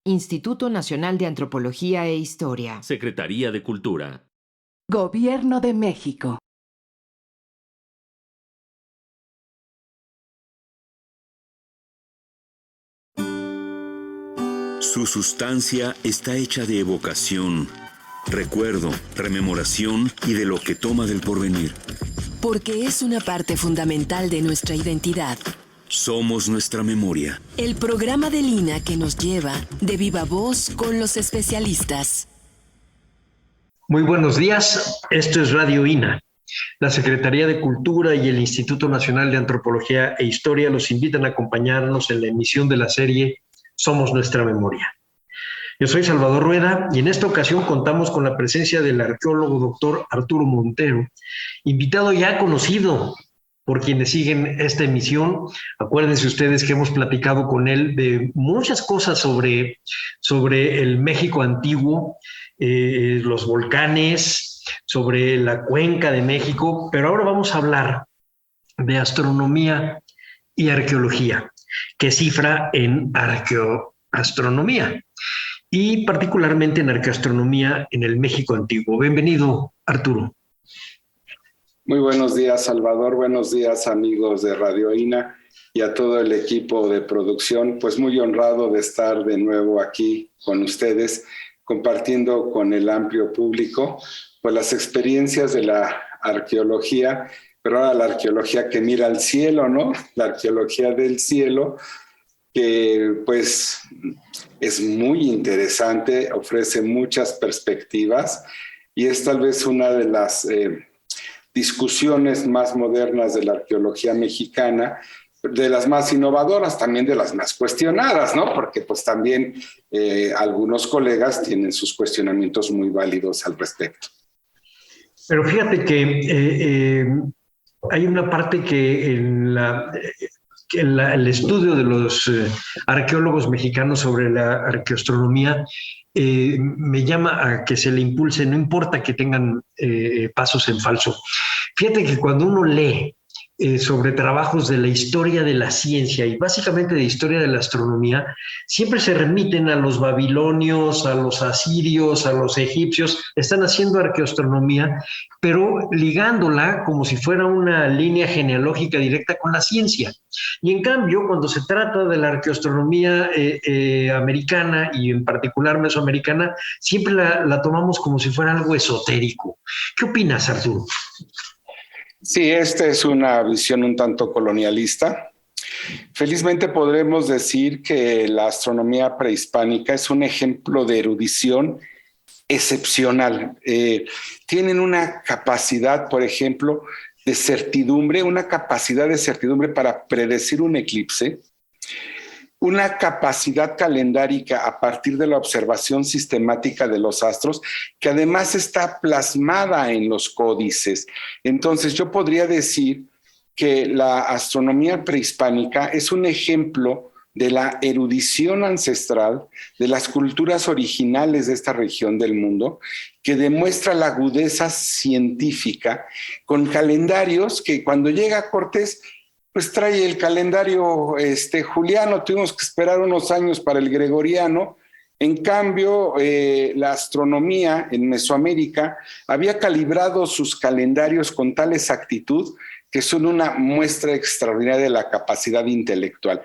Instituto Nacional de Antropología e Historia. Secretaría de Cultura. Gobierno de México. Su sustancia está hecha de evocación, recuerdo, rememoración y de lo que toma del porvenir. Porque es una parte fundamental de nuestra identidad. Somos nuestra memoria. El programa del INA que nos lleva de viva voz con los especialistas. Muy buenos días, esto es Radio INA. La Secretaría de Cultura y el Instituto Nacional de Antropología e Historia los invitan a acompañarnos en la emisión de la serie Somos Nuestra Memoria. Yo soy Salvador Rueda y en esta ocasión contamos con la presencia del arqueólogo doctor Arturo Montero, invitado ya conocido por quienes siguen esta emisión. Acuérdense ustedes que hemos platicado con él de muchas cosas sobre el México antiguo, los volcanes, sobre la cuenca de México, pero ahora vamos a hablar de astronomía y arqueología, que cifra en arqueoastronomía y particularmente en arqueoastronomía en el México antiguo. Bienvenido, Arturo. Muy buenos días, Salvador. Buenos días, amigos de Radio INA y a todo el equipo de producción. Pues muy honrado de estar de nuevo aquí con ustedes, compartiendo con el amplio público pues las experiencias de la arqueología, pero ahora la arqueología que mira al cielo, ¿no? La arqueología del cielo, que pues es muy interesante, ofrece muchas perspectivas y es tal vez una de las discusiones más modernas de la arqueología mexicana, de las más innovadoras, también de las más cuestionadas, ¿no? Porque pues también algunos colegas tienen sus cuestionamientos muy válidos al respecto. Pero fíjate que hay una parte que en el estudio de los arqueólogos mexicanos sobre la arqueoastronomía me llama a que se le impulse, no importa que tengan pasos en falso. Fíjate que cuando uno lee sobre trabajos de la historia de la ciencia y básicamente de historia de la astronomía, siempre se remiten a los babilonios, a los asirios, a los egipcios. Están haciendo arqueoastronomía, pero ligándola como si fuera una línea genealógica directa con la ciencia. Y en cambio, cuando se trata de la arqueoastronomía americana y en particular mesoamericana, siempre la tomamos como si fuera algo esotérico. ¿Qué opinas, Arturo? Sí, esta es una visión un tanto colonialista. Felizmente podremos decir que la astronomía prehispánica es un ejemplo de erudición excepcional. Tienen una capacidad, por ejemplo, de certidumbre, una capacidad de certidumbre para predecir un eclipse, una capacidad calendárica a partir de la observación sistemática de los astros, que además está plasmada en los códices. Entonces, yo podría decir que la astronomía prehispánica es un ejemplo de la erudición ancestral de las culturas originales de esta región del mundo, que demuestra la agudeza científica con calendarios que cuando llega Cortés pues trae el calendario juliano, tuvimos que esperar unos años para el gregoriano. En cambio, la astronomía en Mesoamérica había calibrado sus calendarios con tal exactitud que son una muestra extraordinaria de la capacidad intelectual.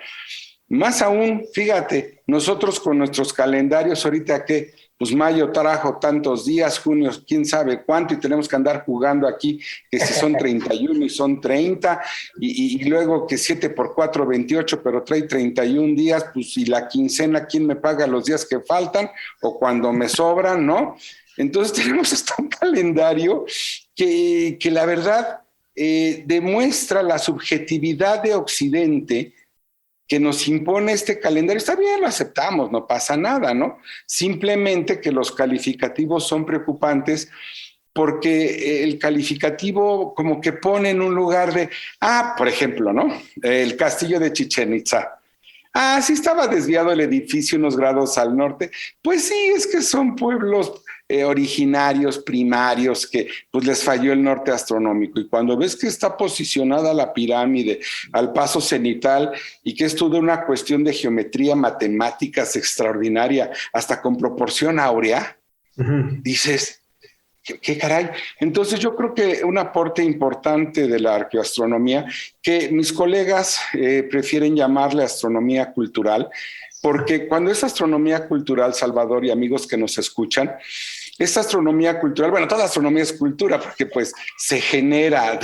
Más aún, fíjate, nosotros con nuestros calendarios ahorita que pues mayo trajo tantos días, junio quién sabe cuánto, y tenemos que andar jugando aquí, que si son 31 y son 30, y luego que 7 por 4, 28, pero trae 31 días, pues y la quincena, ¿quién me paga los días que faltan? O cuando me sobran, ¿no? Entonces tenemos hasta un calendario que la verdad demuestra la subjetividad de Occidente, que nos impone este calendario. Está bien, lo aceptamos, no pasa nada, ¿no? Simplemente que los calificativos son preocupantes porque el calificativo como que pone en un lugar de, por ejemplo, ¿no? El castillo de Chichén Itzá. Sí estaba desviado el edificio unos grados al norte. Pues sí, es que son pueblos originarios, primarios, que pues les falló el norte astronómico. Y cuando ves que está posicionada la pirámide al paso cenital y que es toda una cuestión de geometría, matemáticas extraordinaria, hasta con proporción áurea, dices, ¿qué caray? Entonces yo creo que un aporte importante de la arqueoastronomía, que mis colegas prefieren llamarle astronomía cultural, porque cuando es astronomía cultural, Salvador y amigos que nos escuchan, esta astronomía cultural, bueno, toda astronomía es cultura porque pues se genera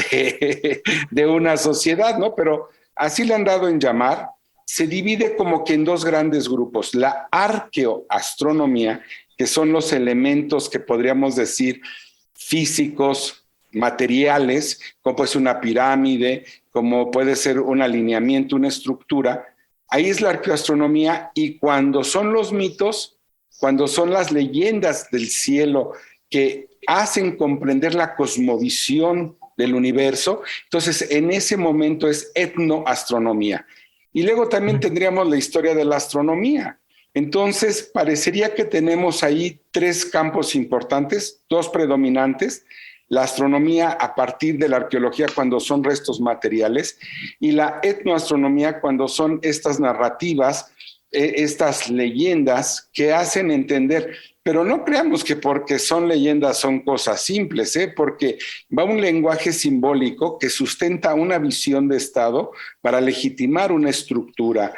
de una sociedad, ¿no? Pero así le han dado en llamar, se divide como que en dos grandes grupos, la arqueoastronomía, que son los elementos que podríamos decir físicos, materiales, como puede ser una pirámide, como puede ser un alineamiento, una estructura. Ahí es la arqueoastronomía, y cuando son los mitos, cuando son las leyendas del cielo que hacen comprender la cosmovisión del universo, entonces en ese momento es etnoastronomía. Y luego también tendríamos la historia de la astronomía. Entonces parecería que tenemos ahí tres campos importantes, dos predominantes: la astronomía a partir de la arqueología cuando son restos materiales, y la etnoastronomía cuando son estas narrativas, estas leyendas que hacen entender. Pero no creamos que porque son leyendas son cosas simples, porque va un lenguaje simbólico que sustenta una visión de Estado para legitimar una estructura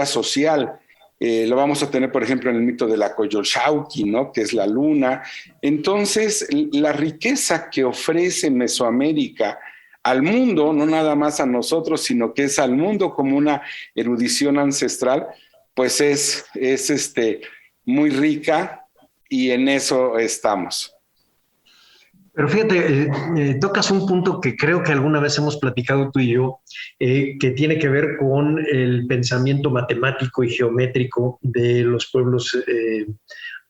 social. Lo vamos a tener, por ejemplo, en el mito de la Coyolxauhqui, ¿no? Que es la luna. Entonces, la riqueza que ofrece Mesoamérica al mundo, no nada más a nosotros, sino que es al mundo como una erudición ancestral, pues es muy rica, y en eso estamos. Pero fíjate, tocas un punto que creo que alguna vez hemos platicado tú y yo, que tiene que ver con el pensamiento matemático y geométrico de los pueblos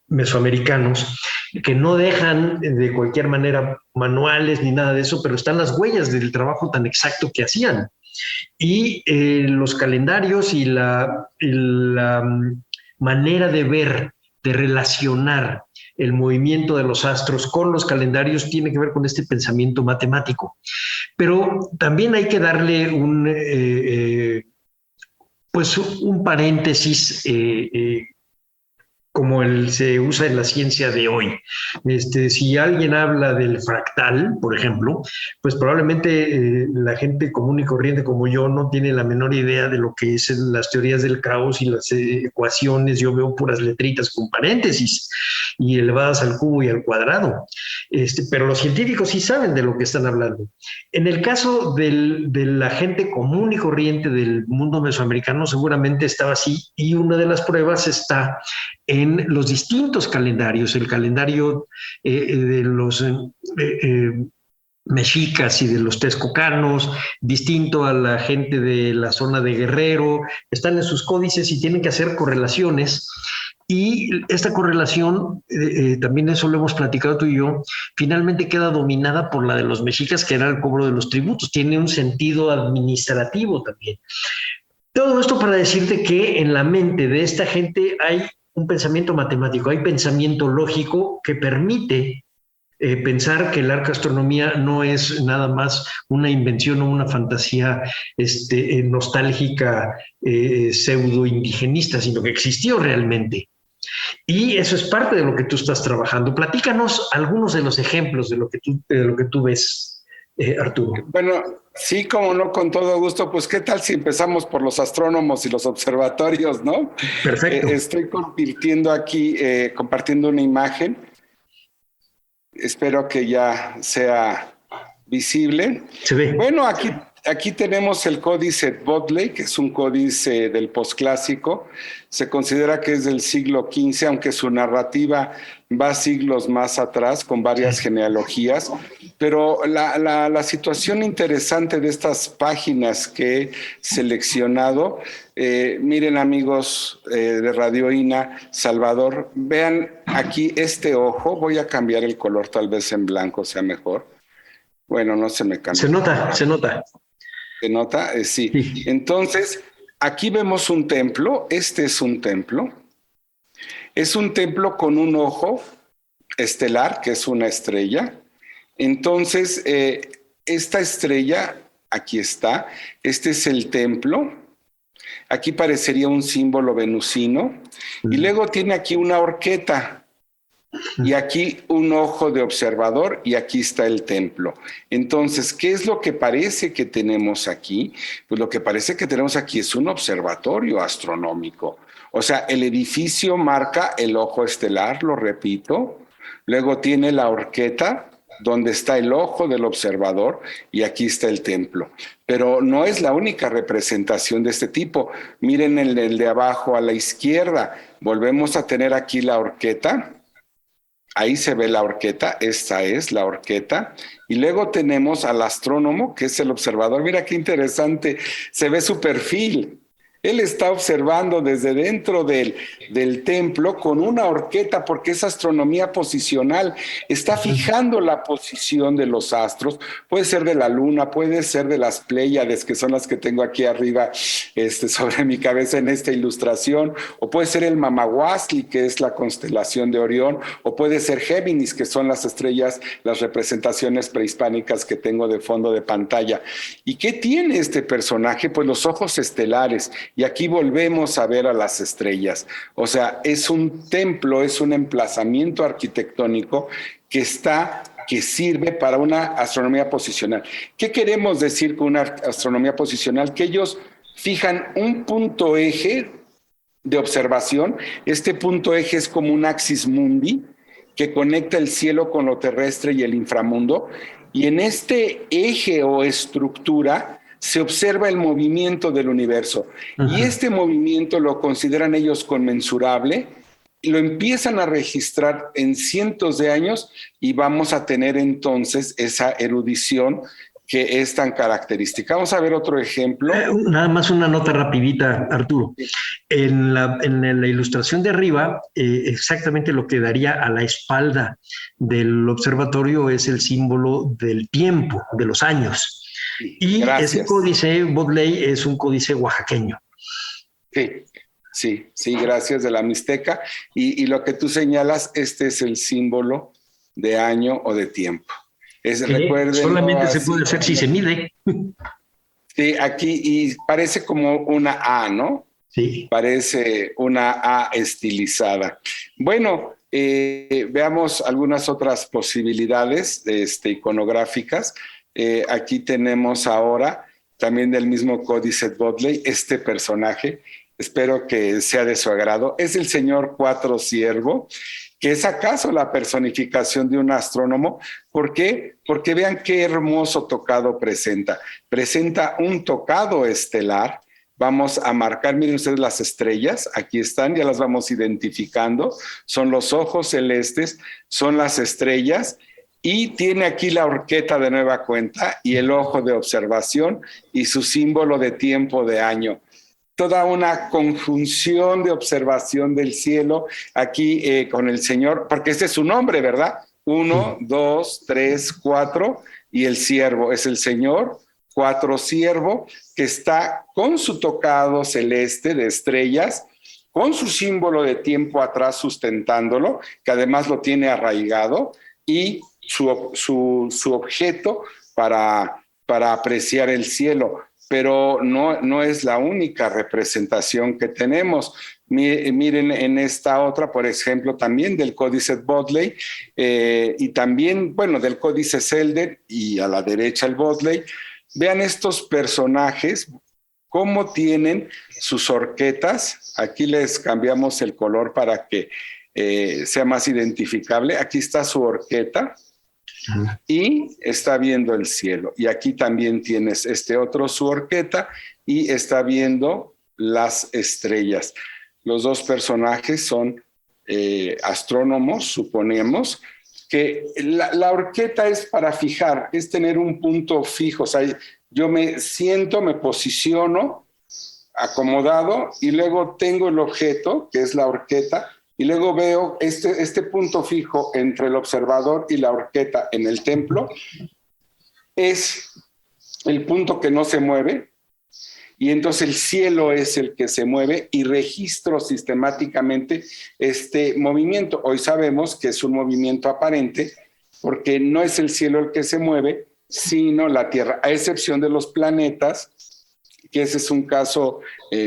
mesoamericanos, que no dejan de cualquier manera manuales ni nada de eso, pero están las huellas del trabajo tan exacto que hacían. Y los calendarios y la manera de ver, de relacionar el movimiento de los astros con los calendarios tiene que ver con este pensamiento matemático. Pero también hay que darle un paréntesis como se usa en la ciencia de hoy. Si alguien habla del fractal, por ejemplo, pues probablemente la gente común y corriente como yo no tiene la menor idea de lo que es las teorías del caos y las ecuaciones. Yo veo puras letritas con paréntesis y elevadas al cubo y al cuadrado. Pero los científicos sí saben de lo que están hablando. En el caso de la gente común y corriente del mundo mesoamericano, seguramente estaba así, y una de las pruebas está en los distintos calendarios, el calendario de los mexicas y de los texcocanos, distinto a la gente de la zona de Guerrero, están en sus códices y tienen que hacer correlaciones. Y esta correlación, también eso lo hemos platicado tú y yo, finalmente queda dominada por la de los mexicas, que era el cobro de los tributos. Tiene un sentido administrativo también. Todo esto para decirte que en la mente de esta gente hay un pensamiento matemático, hay pensamiento lógico que permite pensar que la arqueoastronomía no es nada más una invención o una fantasía nostálgica, pseudo-indigenista, sino que existió realmente. Y eso es parte de lo que tú estás trabajando. Platícanos algunos de los ejemplos de lo que tú ves, Arturo. Bueno, sí, como no, con todo gusto. Pues, ¿qué tal si empezamos por los astrónomos y los observatorios, no? Perfecto. Estoy compartiendo una imagen. Espero que ya sea visible. Se ve. Bueno, aquí tenemos el códice Bodley, que es un códice del posclásico. Se considera que es del siglo XV, aunque su narrativa va siglos más atrás, con varias genealogías. Pero la situación interesante de estas páginas que he seleccionado, miren, amigos de Radio INA, Salvador, vean aquí este ojo. Voy a cambiar el color, tal vez en blanco sea mejor. Bueno, no se me cambia. Se nota. ¿Se nota? Sí. Entonces, aquí vemos un templo. Este es un templo. Es un templo con un ojo estelar, que es una estrella. Entonces, esta estrella, aquí está, este es el templo. Aquí parecería un símbolo venusino. Y luego tiene aquí una horqueta. Y aquí un ojo de observador y aquí está el templo. Entonces, ¿qué es lo que parece que tenemos aquí? Pues lo que parece que tenemos aquí es un observatorio astronómico. O sea, el edificio marca el ojo estelar, lo repito. Luego tiene la horqueta, donde está el ojo del observador, y aquí está el templo. Pero no es la única representación de este tipo. Miren el de abajo a la izquierda. Volvemos a tener aquí la horqueta. Ahí se ve la horqueta, esta es la horqueta. Y luego tenemos al astrónomo, que es el observador. Mira qué interesante, se ve su perfil. Él está observando desde dentro del templo con una horqueta, porque es astronomía posicional. Está fijando la posición de los astros. Puede ser de la luna, puede ser de las Pléyades, que son las que tengo aquí arriba sobre mi cabeza en esta ilustración. O puede ser el Mamahuazli, que es la constelación de Orión. O puede ser Géminis, que son las estrellas, las representaciones prehispánicas que tengo de fondo de pantalla. ¿Y qué tiene este personaje? Pues los ojos estelares. Y aquí volvemos a ver a las estrellas. O sea, es un templo, es un emplazamiento arquitectónico que sirve para una astronomía posicional. ¿Qué queremos decir con una astronomía posicional? Que ellos fijan un punto eje de observación. Este punto eje es como un axis mundi que conecta el cielo con lo terrestre y el inframundo. Y en este eje o estructura se observa el movimiento del universo. Y este movimiento lo consideran ellos conmensurable, y lo empiezan a registrar en cientos de años y vamos a tener entonces esa erudición que es tan característica. Vamos a ver otro ejemplo. Nada más una nota rapidita, Arturo. En la ilustración de arriba, exactamente lo que daría a la espalda del observatorio es el símbolo del tiempo, de los años. Y gracias. Ese códice Bodley es un códice oaxaqueño. Sí, gracias, de la Mixteca. Y lo que tú señalas, este es el símbolo de año o de tiempo. Solamente se puede hacer si se mide. Sí, aquí, y parece como una A, ¿no? Sí. Parece una A estilizada. Bueno, veamos algunas otras posibilidades iconográficas. Aquí tenemos ahora, también del mismo códice Bodley, este personaje, espero que sea de su agrado, es el señor Cuatro Ciervo, que es acaso la personificación de un astrónomo. ¿Por qué? Porque vean qué hermoso tocado presenta. Presenta un tocado estelar. Vamos a marcar, miren ustedes las estrellas, aquí están, ya las vamos identificando. Son los ojos celestes, son las estrellas. Y tiene aquí la horqueta de nueva cuenta y el ojo de observación y su símbolo de tiempo de año. Toda una conjunción de observación del cielo aquí con el Señor, porque este es su nombre, ¿verdad? 1, 2, 3, 4 y el ciervo es el Señor, Cuatro Ciervo, que está con su tocado celeste de estrellas, con su símbolo de tiempo atrás sustentándolo, que además lo tiene arraigado, y su objeto para apreciar el cielo. Pero no es la única representación que tenemos. Miren en esta otra, por ejemplo, también del Códice Bodley y también, bueno, del Códice Selden y a la derecha el Bodley. Vean estos personajes, cómo tienen sus horquetas. Aquí les cambiamos el color para que sea más identificable. Aquí está su horqueta. Y está viendo el cielo. Y aquí también tienes este otro su horqueta y está viendo las estrellas. Los dos personajes son astrónomos, suponemos, que la horqueta es para fijar, es tener un punto fijo. O sea, yo me siento, me posiciono acomodado y luego tengo el objeto, que es la horqueta, y luego veo este punto fijo entre el observador y la horqueta en el templo. Es el punto que no se mueve y entonces el cielo es el que se mueve y registro sistemáticamente este movimiento. Hoy sabemos que es un movimiento aparente porque no es el cielo el que se mueve, sino la Tierra, a excepción de los planetas, que ese es un caso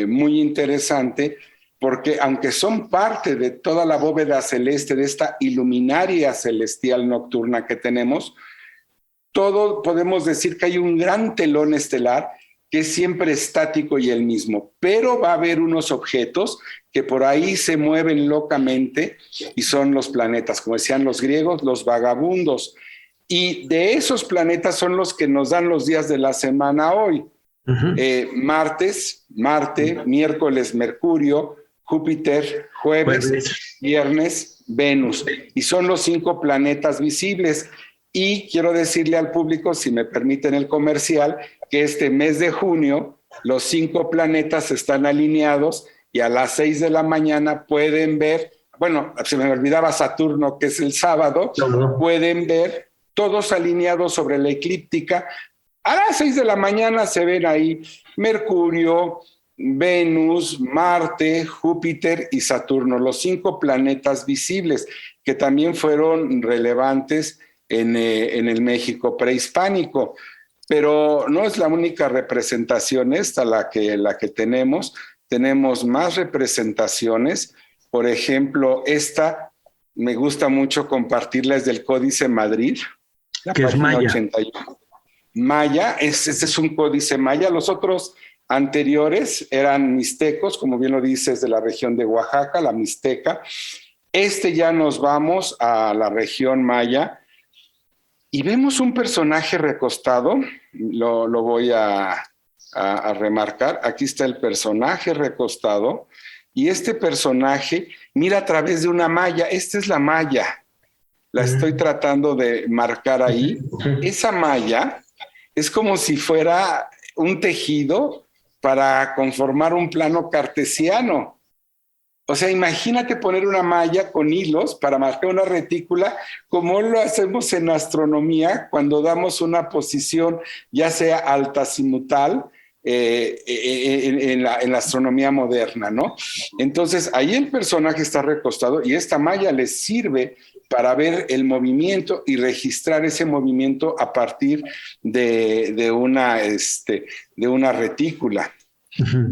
muy interesante, porque aunque son parte de toda la bóveda celeste, de esta iluminaria celestial nocturna que tenemos, todo podemos decir que hay un gran telón estelar que es siempre estático y el mismo, pero va a haber unos objetos que por ahí se mueven locamente y son los planetas, como decían los griegos, los vagabundos. Y de esos planetas son los que nos dan los días de la semana hoy. Marte, miércoles, Mercurio, Júpiter, jueves, viernes, Venus. Y son los 5 planetas visibles. Y quiero decirle al público, si me permiten el comercial, que este mes de junio los 5 planetas están alineados y a las 6 de la mañana pueden ver, bueno, se me olvidaba Saturno, que es el sábado, pueden ver todos alineados sobre la eclíptica. A las 6 de la mañana se ven ahí Mercurio, Venus, Marte, Júpiter y Saturno, los 5 planetas visibles que también fueron relevantes en el México prehispánico. Pero no es la única representación esta la que tenemos. Tenemos más representaciones. Por ejemplo, esta me gusta mucho compartirla, es del Códice Madrid. Que es Maya. 81. Maya, este es un códice maya. Los otros anteriores eran mixtecos, como bien lo dices, de la región de Oaxaca, la mixteca. Ya nos vamos a la región maya y vemos un personaje recostado. Lo voy a remarcar. Aquí está el personaje recostado y este personaje mira a través de una malla. Esta es la malla. La estoy tratando de marcar ahí. Esa malla es como si fuera un tejido para conformar un plano cartesiano. O sea, imagínate poner una malla con hilos para marcar una retícula, como lo hacemos en astronomía cuando damos una posición, ya sea altazimutal, en la astronomía moderna, ¿no? Entonces, ahí el personaje está recostado y esta malla le sirve para ver el movimiento y registrar ese movimiento a partir de una retícula.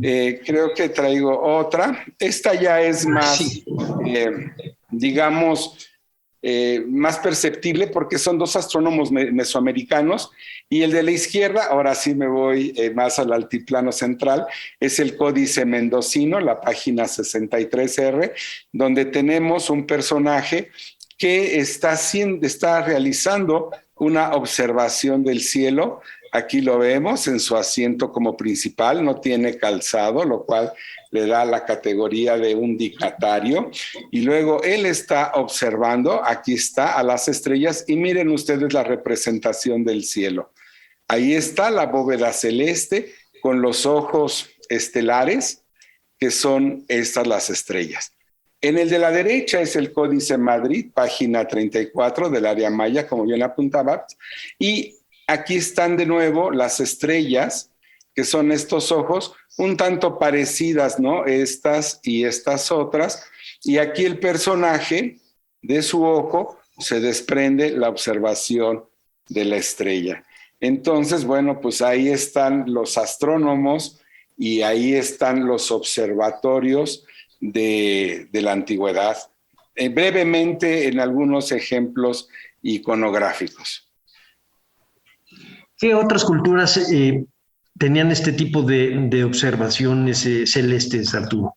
Creo que traigo otra. Esta ya es más, más perceptible porque son 2 astrónomos mesoamericanos y el de la izquierda, ahora sí me voy más al altiplano central, es el Códice Mendocino, la página 63R, donde tenemos un personaje que está realizando una observación del cielo. Aquí lo vemos en su asiento como principal, no tiene calzado, lo cual le da la categoría de un dignatario. Y luego él está observando, aquí está, a las estrellas y miren ustedes la representación del cielo. Ahí está la bóveda celeste con los ojos estelares, que son estas las estrellas. En el de la derecha es el Códice Madrid, página 34 del área maya, como bien apuntaba, y aquí están de nuevo las estrellas, que son estos ojos, un tanto parecidas, ¿no? Estas y estas otras, y aquí el personaje de su ojo se desprende la observación de la estrella. Entonces, bueno, pues ahí están los astrónomos y ahí están los observatorios de la antigüedad, brevemente en algunos ejemplos iconográficos. ¿Qué otras culturas tenían este tipo de observaciones celestes, Arturo?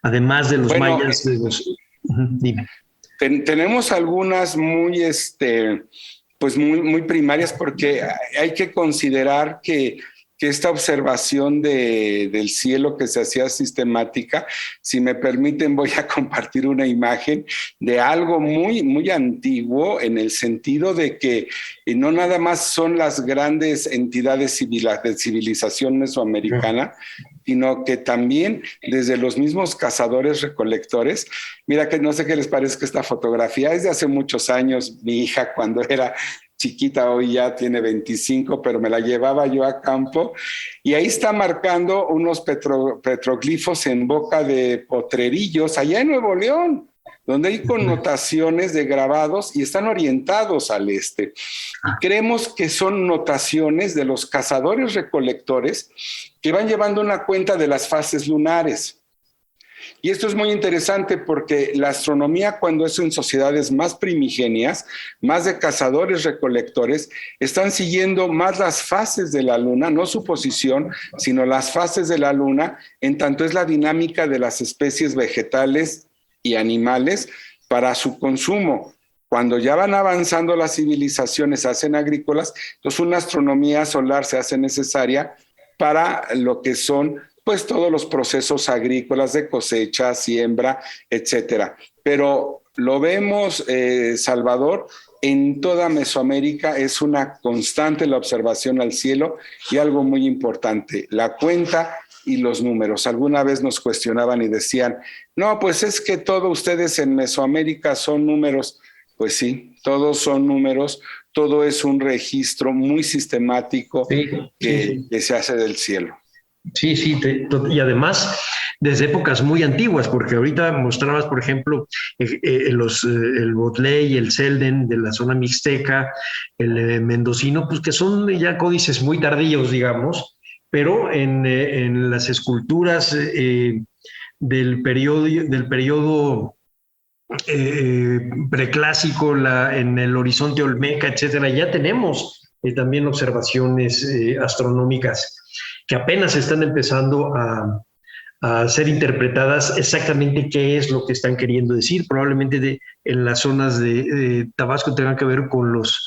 Además de los mayas. Dime. Tenemos algunas muy primarias, porque hay que considerar que esta observación del cielo que se hacía sistemática, si me permiten voy a compartir una imagen de algo muy, muy antiguo, en el sentido de que no nada más son las grandes entidades de civilización mesoamericana, sino que también desde los mismos cazadores recolectores. Mira, que no sé qué les parece esta fotografía, es de hace muchos años. Mi hija, cuando era chiquita, hoy ya tiene 25, pero me la llevaba yo a campo, y ahí está marcando unos petroglifos en Boca de Potrerillos, allá en Nuevo León, donde hay connotaciones de grabados y están orientados al este. Y creemos que son notaciones de los cazadores recolectores que van llevando una cuenta de las fases lunares. Y esto es muy interesante porque la astronomía, cuando es en sociedades más primigenias, más de cazadores recolectores, están siguiendo más las fases de la luna, no su posición, sino las fases de la luna, en tanto es la dinámica de las especies vegetales y animales para su consumo. Cuando ya van avanzando las civilizaciones, se hacen agrícolas, entonces una astronomía solar se hace necesaria para lo que son pues todos los procesos agrícolas de cosecha, siembra, etcétera. Pero lo vemos, Salvador, en toda Mesoamérica es una constante la observación al cielo y algo muy importante, la cuenta y los números. Alguna vez nos cuestionaban y decían, no, pues es que todos ustedes en Mesoamérica son números. Pues sí, todos son números, todo es un registro muy sistemático que se hace del cielo. Sí, y además desde épocas muy antiguas, porque ahorita mostrabas, por ejemplo, el Botley, el Selden de la zona mixteca, el mendocino, pues que son ya códices muy tardíos, digamos, pero en las esculturas del periodo preclásico, en el horizonte olmeca, etcétera, ya tenemos también observaciones astronómicas que apenas están empezando a ser interpretadas exactamente qué es lo que están queriendo decir. Probablemente en las zonas de Tabasco tengan que ver con los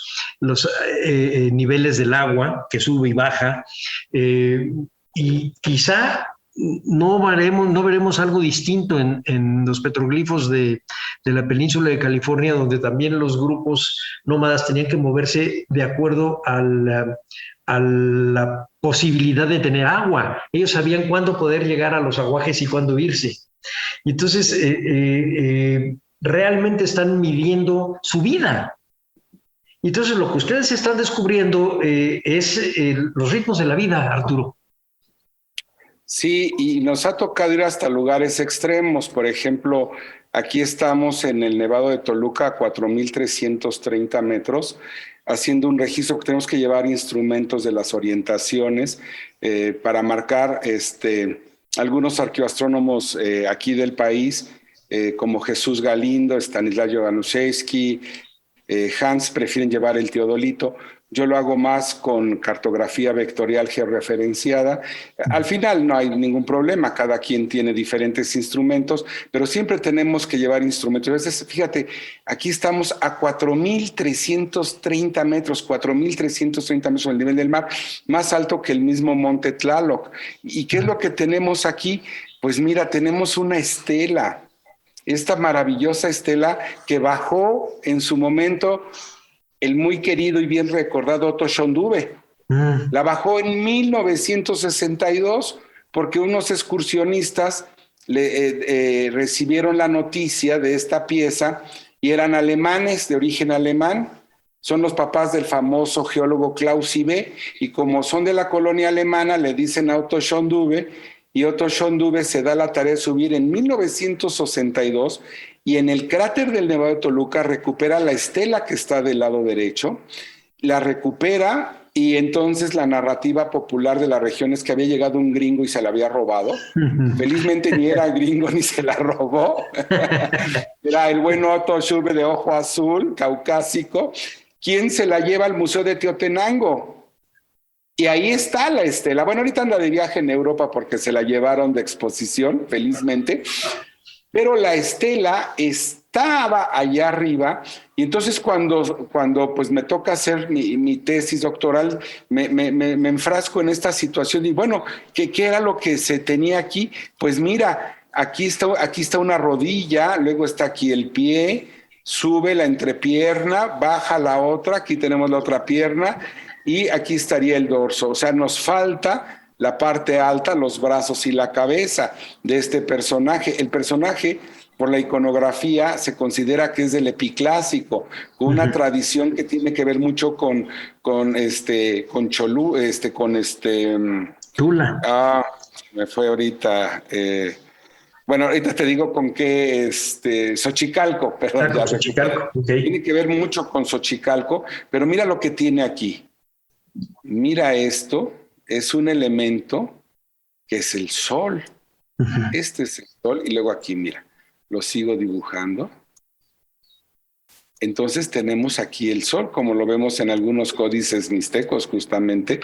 niveles del agua que sube y baja, y quizá no veremos algo distinto en los petroglifos de la península de California, donde también los grupos nómadas tenían que moverse de acuerdo a la posibilidad de tener agua. Ellos sabían cuándo poder llegar a los aguajes y cuándo irse. Y entonces realmente están midiendo su vida. Y entonces lo que ustedes están descubriendo es los ritmos de la vida, Arturo. Sí, y nos ha tocado ir hasta lugares extremos. Por ejemplo, aquí estamos en el Nevado de Toluca a 4,330 metros, haciendo un registro que tenemos que llevar instrumentos de las orientaciones para marcar algunos arqueoastrónomos aquí del país, como Jesús Galindo, Stanislav Januszewski, Hans prefieren llevar el teodolito. Yo lo hago más con cartografía vectorial georreferenciada. Al final no hay ningún problema, cada quien tiene diferentes instrumentos, pero siempre tenemos que llevar instrumentos. A veces, fíjate, aquí estamos a 4,330 metros, 4,330 metros del nivel del mar, más alto que el mismo Monte Tlaloc. ¿Y qué es lo que tenemos aquí? Pues mira, tenemos una estela, esta maravillosa estela que bajó en su momento el muy querido y bien recordado Otto Schondube. La bajó en 1962 porque unos excursionistas recibieron la noticia de esta pieza y eran alemanes, de origen alemán. Son los papás del famoso geólogo Klaus Ibbe, y como son de la colonia alemana, le dicen a Otto Schondube, y Otto Schondube se da la tarea de subir en 1962 y en el cráter del Nevado de Toluca recupera la estela que está del lado derecho, la recupera, y entonces la narrativa popular de la región es que había llegado un gringo y se la había robado. Felizmente ni era gringo ni se la robó. Era el buen Otto Schondube de ojo azul, caucásico, quien se la lleva al Museo de Teotenango. Y ahí está la estela. Bueno, ahorita anda de viaje en Europa porque se la llevaron de exposición, felizmente. Pero la estela estaba allá arriba, y entonces cuando pues me toca hacer mi tesis doctoral, me enfrasco en esta situación y bueno, ¿qué era lo que se tenía aquí? Pues mira, aquí está una rodilla, luego está aquí el pie, sube la entrepierna, baja la otra, aquí tenemos la otra pierna y aquí estaría el dorso. O sea, nos falta la parte alta, los brazos y la cabeza de este personaje. El personaje, por la iconografía, se considera que es del epiclásico, con una tradición que tiene que ver mucho con Cholú, Tula. me fue ahorita. Bueno, ahorita te digo con qué, Xochicalco, perdón. Con Xochicalco, okay. Tiene que ver mucho con Xochicalco, pero mira lo que tiene aquí. Mira esto, es un elemento que es el sol. Este es el sol, y luego aquí, mira, lo sigo dibujando. Entonces tenemos aquí el sol, como lo vemos en algunos códices mixtecos justamente.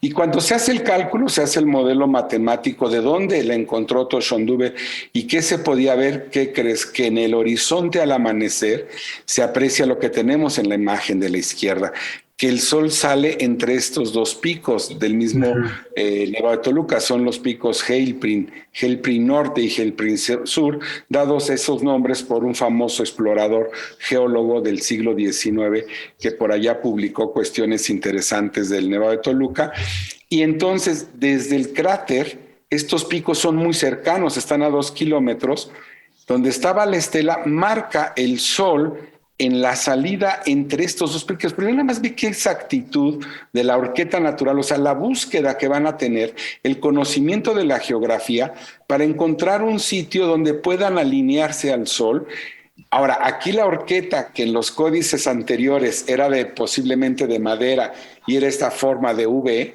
Y cuando se hace el cálculo, se hace el modelo matemático de dónde la encontró Toshondube y qué se podía ver. ¿Qué crees? Que en el horizonte al amanecer se aprecia lo que tenemos en la imagen de la izquierda, que el sol sale entre estos dos picos del mismo Nevado de Toluca. Son los picos Heilprin Norte y Heilprin Sur, dados esos nombres por un famoso explorador geólogo del siglo XIX que por allá publicó cuestiones interesantes del Nevado de Toluca. Y entonces, desde el cráter, estos picos son muy cercanos, están a 2 kilómetros. Donde estaba la estela, marca el sol en la salida entre estos dos picos, pero nada más ve qué exactitud de la horqueta natural, o sea, la búsqueda que van a tener, el conocimiento de la geografía para encontrar un sitio donde puedan alinearse al sol. Ahora, aquí la horqueta, que en los códices anteriores era posiblemente de madera y era esta forma de V,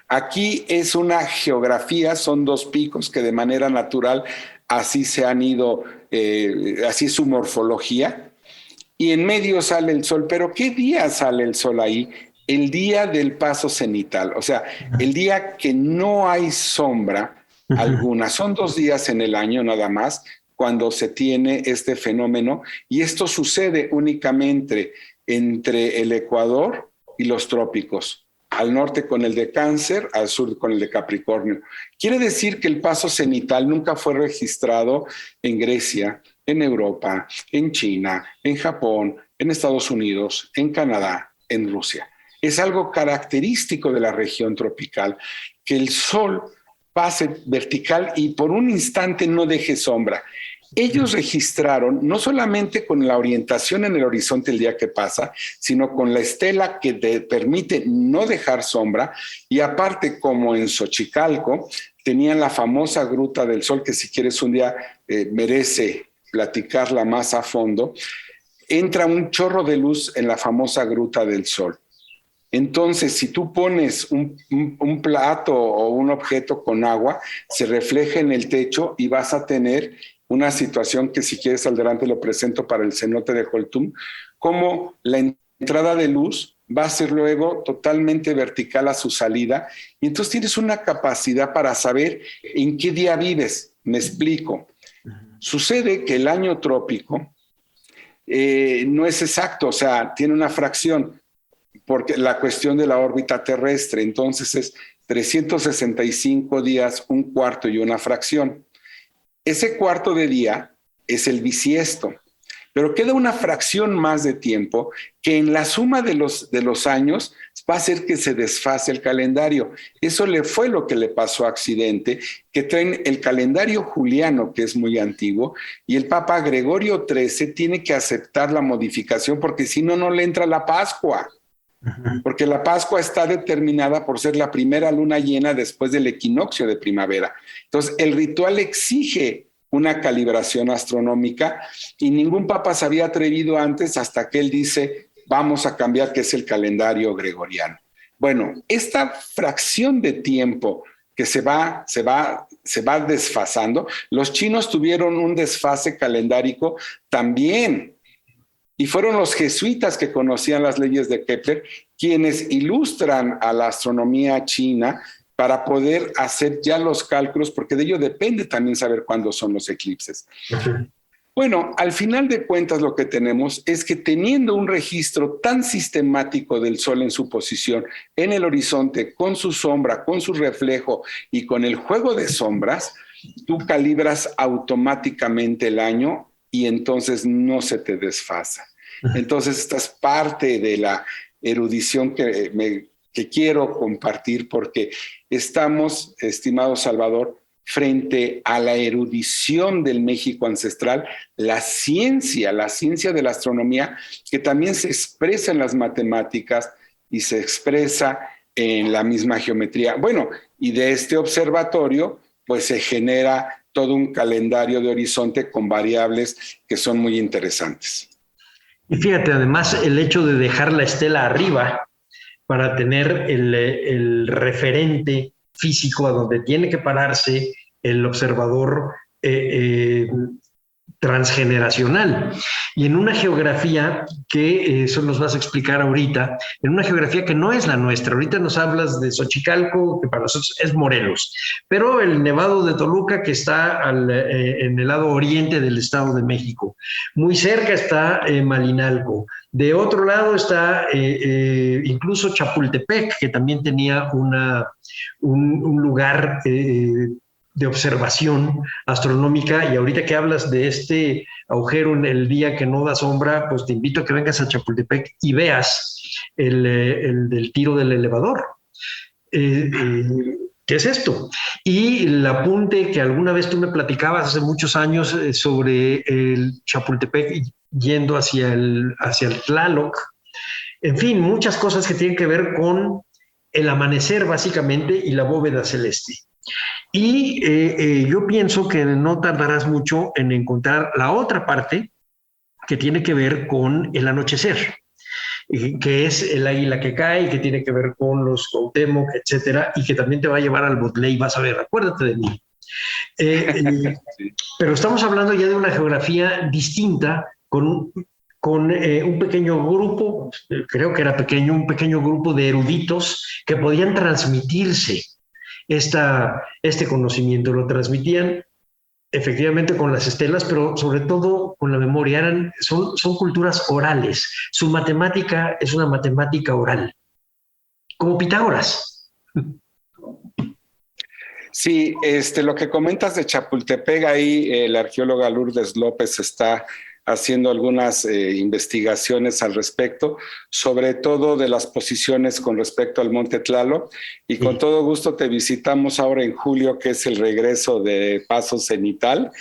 aquí es una geografía, son dos picos que de manera natural así se han ido, así es su morfología. Y en medio sale el sol. ¿Pero qué día sale el sol ahí? El día del paso cenital, o sea, el día que no hay sombra alguna. Son 2 días en el año nada más cuando se tiene este fenómeno, y esto sucede únicamente entre el Ecuador y los trópicos. Al norte con el de Cáncer, al sur con el de Capricornio. Quiere decir que el paso cenital nunca fue registrado en Grecia, en Europa, en China, en Japón, en Estados Unidos, en Canadá, en Rusia. Es algo característico de la región tropical, que el sol pase vertical y por un instante no deje sombra. Ellos registraron no solamente con la orientación en el horizonte el día que pasa, sino con la estela que te permite no dejar sombra, y aparte, como en Xochicalco, tenían la famosa Gruta del Sol, que si quieres un día merece platicarla más a fondo. Entra un chorro de luz en la famosa Gruta del Sol. Entonces, si tú pones un plato o un objeto con agua, se refleja en el techo y vas a tener una situación que, si quieres, adelante lo presento para el cenote de Joltum, como la entrada de luz va a ser luego totalmente vertical a su salida, y entonces tienes una capacidad para saber en qué día vives. Me explico. Sucede que el año trópico no es exacto, o sea, tiene una fracción, porque la cuestión de la órbita terrestre, entonces es 365 días, un cuarto y una fracción. Ese cuarto de día es el bisiesto, pero queda una fracción más de tiempo que en la suma de los años va a hacer que se desfase el calendario. Eso fue lo que le pasó a Occidente, que traen el calendario juliano, que es muy antiguo, y el Papa Gregorio XIII tiene que aceptar la modificación, porque si no, no le entra la Pascua. Porque la Pascua está determinada por ser la primera luna llena después del equinoccio de primavera. Entonces, el ritual exige una calibración astronómica, y ningún papa se había atrevido antes, hasta que él dice, vamos a cambiar, que es el calendario gregoriano. Bueno, esta fracción de tiempo que se va desfasando, los chinos tuvieron un desfase calendárico también. Y fueron los jesuitas, que conocían las leyes de Kepler, quienes ilustran a la astronomía china para poder hacer ya los cálculos, porque de ello depende también saber cuándo son los eclipses. Bueno, al final de cuentas lo que tenemos es que, teniendo un registro tan sistemático del Sol en su posición en el horizonte, con su sombra, con su reflejo y con el juego de sombras, tú calibras automáticamente el año y entonces no se te desfasa. Entonces esta es parte de la erudición que que quiero compartir porque estamos, estimado Salvador, frente a la erudición del México ancestral, la ciencia de la astronomía, que también se expresa en las matemáticas y se expresa en la misma geometría. Bueno, y de este observatorio, pues se genera todo un calendario de horizonte con variables que son muy interesantes. Y fíjate, además, el hecho de dejar la estela arriba para tener el referente físico a donde tiene que pararse el observador transgeneracional. Y en una geografía que, eso nos vas a explicar ahorita, en una geografía que no es la nuestra. Ahorita nos hablas de Xochicalco, que para nosotros es Morelos, pero el Nevado de Toluca, que está en el lado oriente del Estado de México. Muy cerca está Malinalco. De otro lado está incluso Chapultepec, que también tenía un lugar de observación astronómica. Y ahorita que hablas de este agujero en el día que no da sombra, pues te invito a que vengas a Chapultepec y veas el del tiro del elevador. ¿Qué es esto? Y el apunte que alguna vez tú me platicabas hace muchos años sobre el Chapultepec yendo hacia el Tlaloc. En fin, muchas cosas que tienen que ver con el amanecer básicamente y la bóveda celeste. Y yo pienso que no tardarás mucho en encontrar la otra parte que tiene que ver con el anochecer, que es el águila que cae y que tiene que ver con los Cuauhtémoc, etcétera, y que también te va a llevar al Botley, vas a ver, acuérdate de mí. Pero estamos hablando ya de una geografía distinta con un pequeño grupo, creo que era pequeño, un pequeño grupo de eruditos que podían transmitirse este conocimiento. Lo transmitían efectivamente con las estelas, pero sobre todo con la memoria. Son culturas orales. Su matemática es una matemática oral, como Pitágoras. Sí, lo que comentas de Chapultepec, ahí la arqueóloga Lourdes López está haciendo algunas investigaciones al respecto, sobre todo de las posiciones con respecto al Monte Tlaloc, y con todo gusto te visitamos ahora en julio, que es el regreso de paso cenital.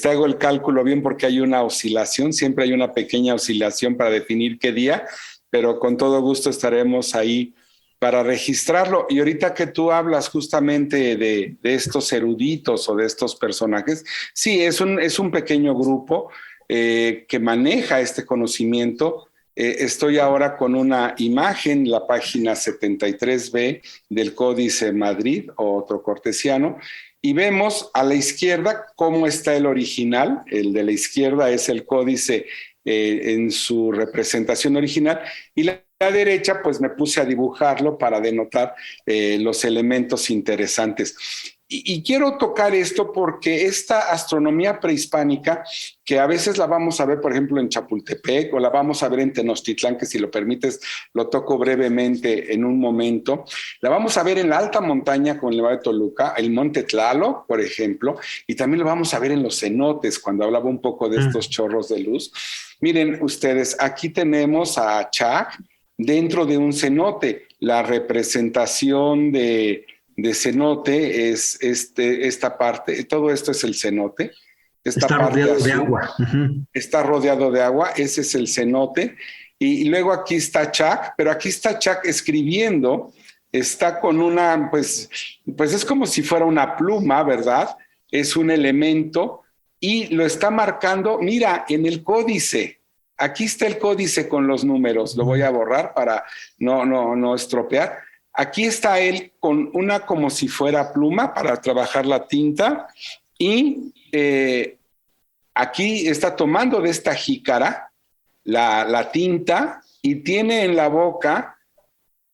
Hago el cálculo bien porque hay una oscilación, siempre hay una pequeña oscilación para definir qué día, pero con todo gusto estaremos ahí para registrarlo. Y ahorita que tú hablas justamente de estos eruditos o de estos personajes, sí, es un pequeño grupo que maneja este conocimiento. Estoy ahora con una imagen, la página 73B del Códice Madrid, otro cortesiano, y vemos a la izquierda cómo está el original. El de la izquierda es el códice en su representación original, y la derecha pues me puse a dibujarlo para denotar los elementos interesantes. Y quiero tocar esto porque esta astronomía prehispánica, que a veces la vamos a ver, por ejemplo, en Chapultepec, o la vamos a ver en Tenochtitlán, que si lo permites lo toco brevemente en un momento, la vamos a ver en la alta montaña con el Nevado de Toluca, el Monte Tlaloc, por ejemplo, y también lo vamos a ver en los cenotes, cuando hablaba un poco de estos chorros de luz. Miren ustedes, aquí tenemos a Chac dentro de un cenote. La representación de cenote es esta parte, todo esto es el cenote. Está rodeado de agua. Está rodeado de agua, ese es el cenote. Y luego aquí está Chac, pero aquí está Chac escribiendo, está con una, pues es como si fuera una pluma, ¿verdad? Es un elemento y lo está marcando, mira, en el códice. Aquí está el códice con los números, lo voy a borrar para no estropear. Aquí está él con una como si fuera pluma para trabajar la tinta, y aquí está tomando de esta jícara la tinta y tiene en la boca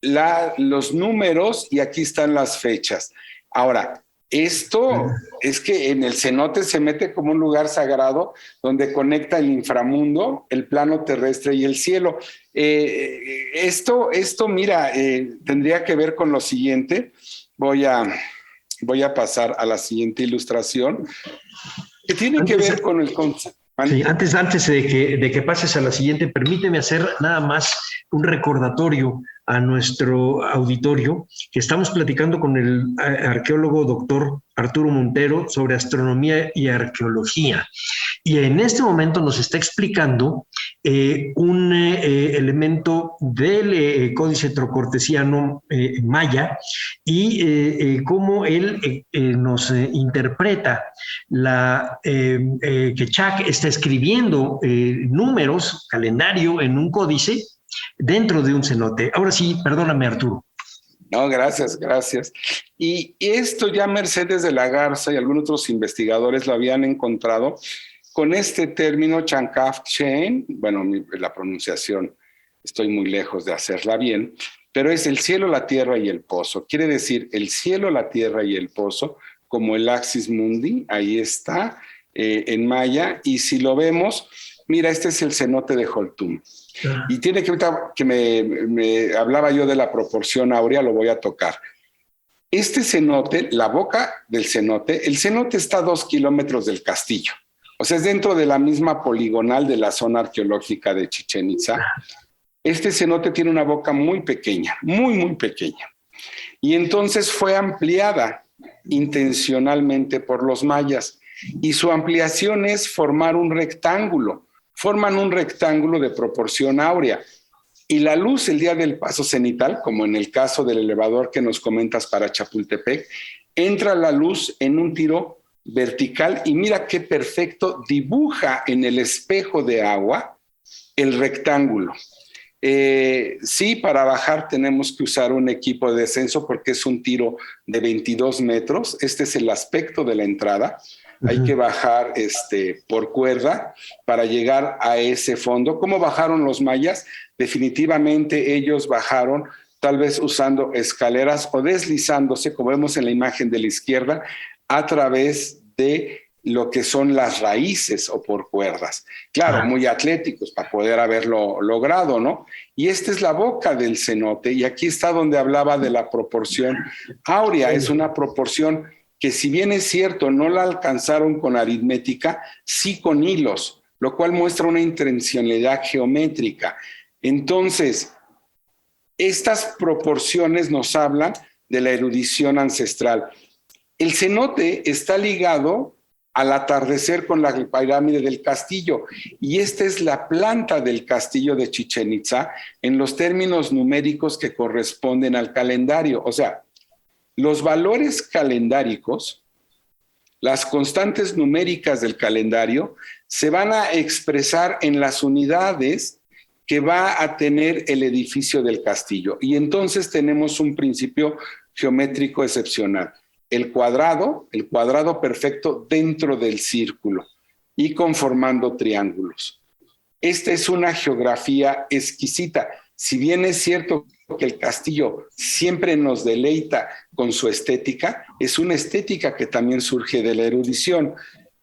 los números, y aquí están las fechas. Ahora, esto es que en el cenote se mete como un lugar sagrado donde conecta el inframundo, el plano terrestre y el cielo. Esto mira, tendría que ver con lo siguiente. Voy a pasar a la siguiente ilustración, que tiene que ver con el concepto. Sí, antes de que pases a la siguiente, permíteme hacer nada más un recordatorio a nuestro auditorio que estamos platicando con el arqueólogo doctor Arturo Montero sobre astronomía y arqueología. Y en este momento nos está explicando un elemento del códice trocortesiano maya y cómo él nos interpreta que Chak está escribiendo números, calendario en un códice dentro de un cenote. Ahora sí, perdóname, Arturo. No, gracias. Y esto ya Mercedes de la Garza y algunos otros investigadores lo habían encontrado con este término Chankaf-Chen. Bueno, la pronunciación, estoy muy lejos de hacerla bien, pero es el cielo, la tierra y el pozo. Quiere decir el cielo, la tierra y el pozo, como el Axis Mundi, ahí está, en maya. Y si lo vemos, mira, este es el cenote de Holtum. Y tiene que me hablaba yo de la proporción áurea, lo voy a tocar. Este cenote, la boca del cenote, el cenote está a 2 kilómetros del castillo. O sea, es dentro de la misma poligonal de la zona arqueológica de Chichén Itzá. Este cenote tiene una boca muy pequeña, muy pequeña. Y entonces fue ampliada intencionalmente por los mayas. Y su ampliación es formar un rectángulo. Forman un rectángulo de proporción áurea. Y la luz el día del paso cenital, como en el caso del elevador que nos comentas para Chapultepec, entra la luz en un tiro vertical y mira qué perfecto dibuja en el espejo de agua el rectángulo. Sí, para bajar tenemos que usar un equipo de descenso porque es un tiro de 22 metros. Este es el aspecto de la entrada. Hay que bajar por cuerda para llegar a ese fondo. ¿Cómo bajaron los mayas? Definitivamente ellos bajaron tal vez usando escaleras o deslizándose, como vemos en la imagen de la izquierda, a través de lo que son las raíces o por cuerdas. Claro, muy atléticos para poder haberlo logrado, ¿no? Y esta es la boca del cenote y aquí está donde hablaba de la proporción áurea. Es una proporción que si bien es cierto, no la alcanzaron con aritmética, sí con hilos, lo cual muestra una intencionalidad geométrica. Entonces, estas proporciones nos hablan de la erudición ancestral. El cenote está ligado al atardecer con la pirámide del castillo, y esta es la planta del castillo de Chichén Itzá en los términos numéricos que corresponden al calendario. O sea, los valores calendáricos, las constantes numéricas del calendario, se van a expresar en las unidades que va a tener el edificio del castillo. Y entonces tenemos un principio geométrico excepcional. El cuadrado perfecto dentro del círculo y conformando triángulos. Esta es una geografía exquisita. Si bien es cierto que el castillo siempre nos deleita con su estética, es una estética que también surge de la erudición.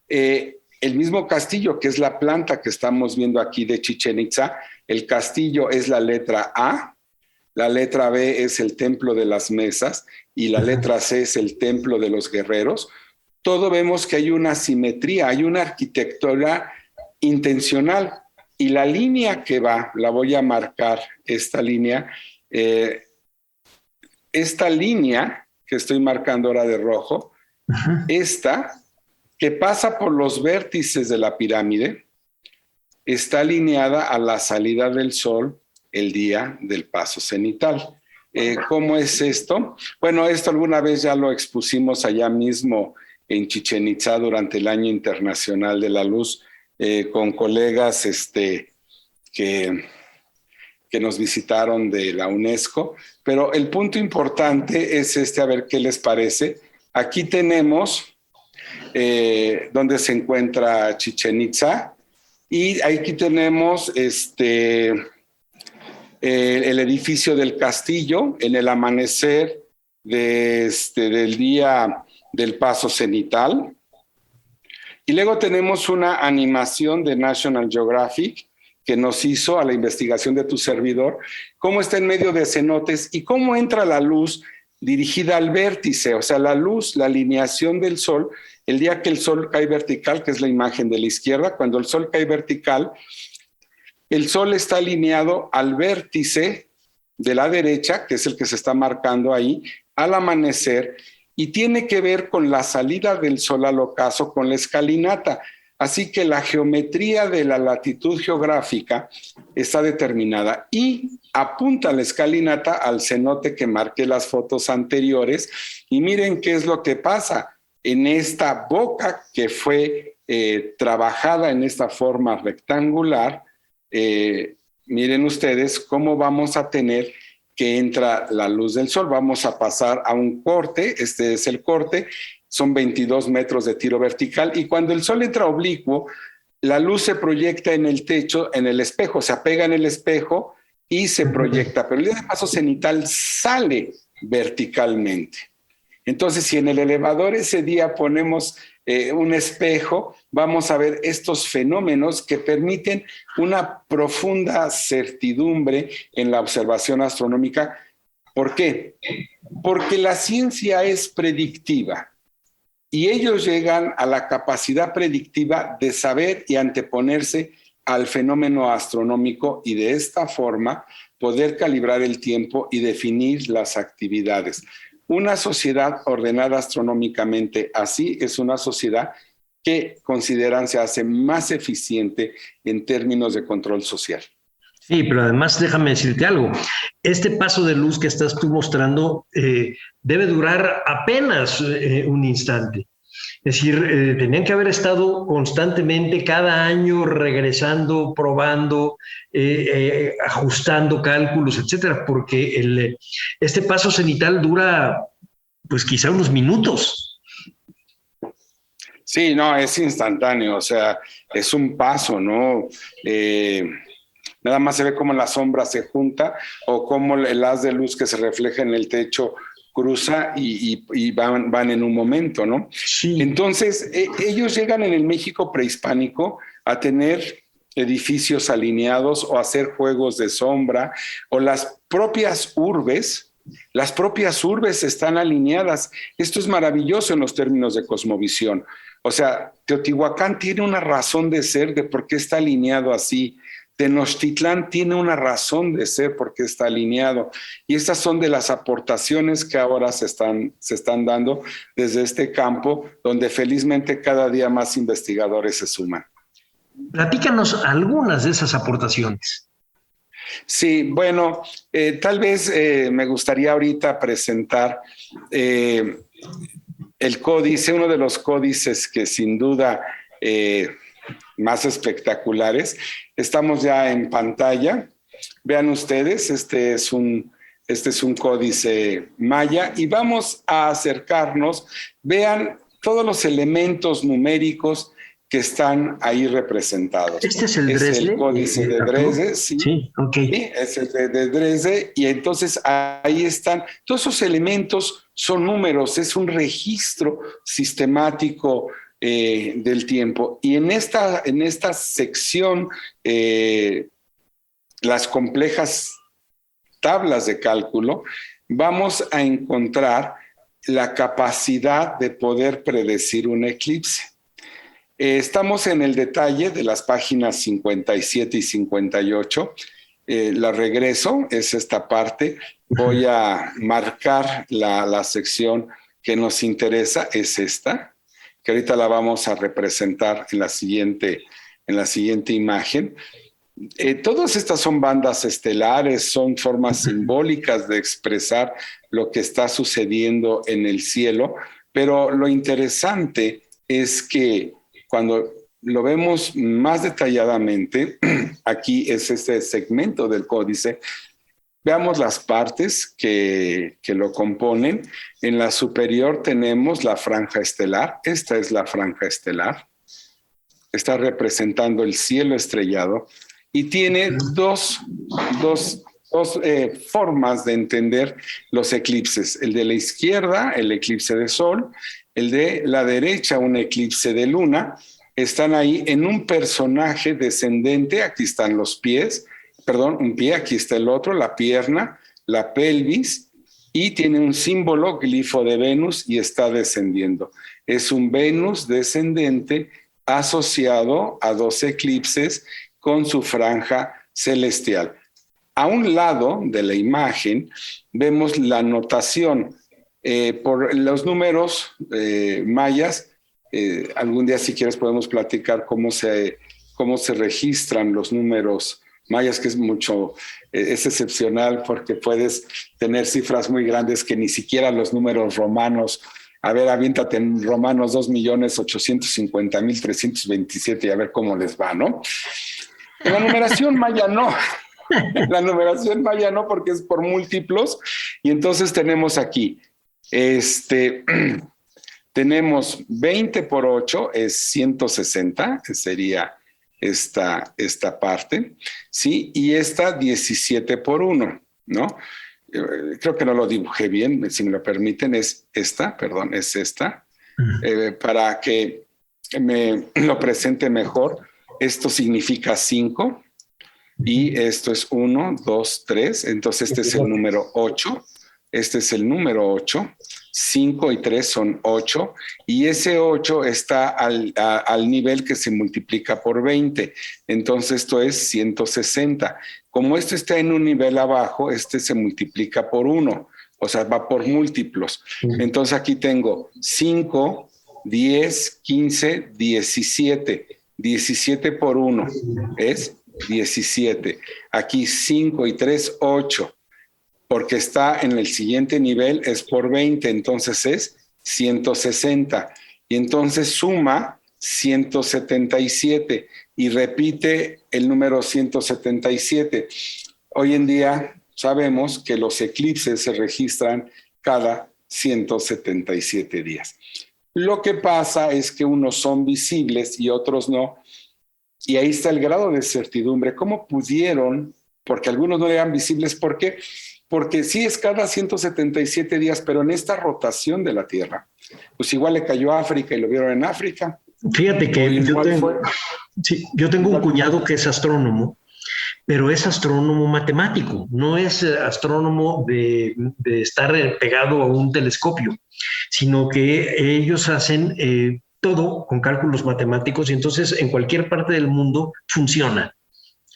El mismo castillo, que es la planta que estamos viendo aquí de Chichén Itzá, el castillo es la letra A, la letra B es el templo de las mesas y la letra C es el templo de los guerreros. Todo vemos que hay una simetría, hay una arquitectura intencional. Y la línea que va, la voy a marcar, esta línea que estoy marcando ahora de rojo, esta que pasa por los vértices de la pirámide, está alineada a la salida del sol el día del paso cenital. ¿Cómo es esto? Bueno, esto alguna vez ya lo expusimos allá mismo en Chichén Itzá durante el Año Internacional de la Luz, con colegas que nos visitaron de la UNESCO, pero el punto importante es a ver qué les parece. Aquí tenemos donde se encuentra Chichén Itzá y aquí tenemos el edificio del castillo en el amanecer del día del paso cenital. Y luego tenemos una animación de National Geographic que nos hizo a la investigación de tu servidor, cómo está en medio de cenotes y cómo entra la luz dirigida al vértice, o sea, la luz, la alineación del sol, el día que el sol cae vertical, que es la imagen de la izquierda, cuando el sol cae vertical, el sol está alineado al vértice de la derecha, que es el que se está marcando ahí, al amanecer, y tiene que ver con la salida del sol al ocaso, con la escalinata. Así que la geometría de la latitud geográfica está determinada y apunta la escalinata al cenote que marqué las fotos anteriores. Y miren qué es lo que pasa en esta boca que fue trabajada en esta forma rectangular. Miren ustedes cómo vamos a tener que entra la luz del sol. Vamos a pasar a un corte, este es el corte, son 22 metros de tiro vertical, y cuando el sol entra oblicuo, la luz se proyecta en el techo, en el espejo, se apega en el espejo y se proyecta, pero el día de paso cenital sale verticalmente. Entonces, si en el elevador ese día ponemos un espejo, vamos a ver estos fenómenos que permiten una profunda certidumbre en la observación astronómica. ¿Por qué? Porque la ciencia es predictiva y ellos llegan a la capacidad predictiva de saber y anteponerse al fenómeno astronómico y de esta forma poder calibrar el tiempo y definir las actividades. Una sociedad ordenada astronómicamente así es una sociedad que consideran se hace más eficiente en términos de control social. Sí, pero además déjame decirte algo. Este paso de luz que estás tú mostrando debe durar apenas un instante. Es decir, tenían que haber estado constantemente cada año regresando, probando, ajustando cálculos, etcétera, porque este paso cenital dura, pues quizá unos minutos. Sí, no, es instantáneo, o sea, es un paso, ¿no? Nada más se ve cómo la sombra se junta o cómo el haz de luz que se refleja en el techo cruza y van en un momento, ¿no? Sí. Entonces, ellos llegan en el México prehispánico a tener edificios alineados o hacer juegos de sombra, o las propias urbes están alineadas. Esto es maravilloso en los términos de cosmovisión. O sea, Teotihuacán tiene una razón de ser de por qué está alineado así. Tenochtitlán tiene una razón de ser porque está alineado, y estas son de las aportaciones que ahora se están dando desde este campo, donde felizmente cada día más investigadores se suman. Platícanos algunas de esas aportaciones. Sí, bueno, tal vez me gustaría ahorita presentar el códice, uno de los códices que sin duda más espectaculares. Estamos ya en pantalla. Vean ustedes, este es un códice maya y vamos a acercarnos. Vean todos los elementos numéricos que están ahí representados. Este es el Dresde. Es el códice de Dresde, sí. Sí, ok. Sí, es el de Dresde, y entonces ahí están. Todos esos elementos son números, es un registro sistemático del tiempo. Y en esta sección, las complejas tablas de cálculo, vamos a encontrar la capacidad de poder predecir un eclipse. Estamos en el detalle de las páginas 57 y 58. La regreso, es esta parte. Voy a marcar la sección que nos interesa, es esta, que ahorita la vamos a representar en la siguiente imagen. Todas estas son bandas estelares, son formas simbólicas de expresar lo que está sucediendo en el cielo, pero lo interesante es que cuando lo vemos más detalladamente, aquí es este segmento del códice, veamos las partes que lo componen. En la superior tenemos la franja estelar. Esta es la franja estelar. Está representando el cielo estrellado y tiene dos formas de entender los eclipses. El de la izquierda, el eclipse de sol. El de la derecha, un eclipse de luna. Están ahí en un personaje descendente. Aquí están los pies. Perdón, un pie, aquí está el otro, la pierna, la pelvis, y tiene un símbolo, glifo de Venus, y está descendiendo. Es un Venus descendente asociado a dos eclipses con su franja celestial. A un lado de la imagen vemos la notación por los números mayas. Algún día, si quieres, podemos platicar cómo se registran los números mayas, que es excepcional porque puedes tener cifras muy grandes que ni siquiera los números romanos. A ver, aviéntate en Romanos 2.850.327 y a ver cómo les va, ¿no? En la numeración maya no. La numeración maya no, porque es por múltiplos. Y entonces tenemos aquí, tenemos 20 por 8 es 160, que sería esta parte, ¿sí? Y esta 17 por 1, ¿no? Creo que no lo dibujé bien, si me lo permiten, es esta, para que me lo presente mejor. Esto significa 5 y esto es 1, 2, 3, entonces este es el número 8, 5 y 3 son 8, y ese 8 está al nivel que se multiplica por 20, entonces esto es 160. Como esto está en un nivel abajo, este se multiplica por 1, o sea, va por múltiplos. Entonces aquí tengo 5, 10, 15, 17. 17 por 1 es 17. Aquí 5 y 3, 8. Porque está en el siguiente nivel, es por 20, entonces es 160. Y entonces suma 177 y repite el número 177. Hoy en día sabemos que los eclipses se registran cada 177 días. Lo que pasa es que unos son visibles y otros no. Y ahí está el grado de certidumbre. ¿Cómo pudieron? Porque algunos no eran visibles. ¿Por qué? Porque sí es cada 177 días, pero en esta rotación de la Tierra, pues igual le cayó a África y lo vieron en África. Fíjate que yo tengo un cuñado que es astrónomo, pero es astrónomo matemático, no es astrónomo de estar pegado a un telescopio, sino que ellos hacen todo con cálculos matemáticos y entonces en cualquier parte del mundo funciona,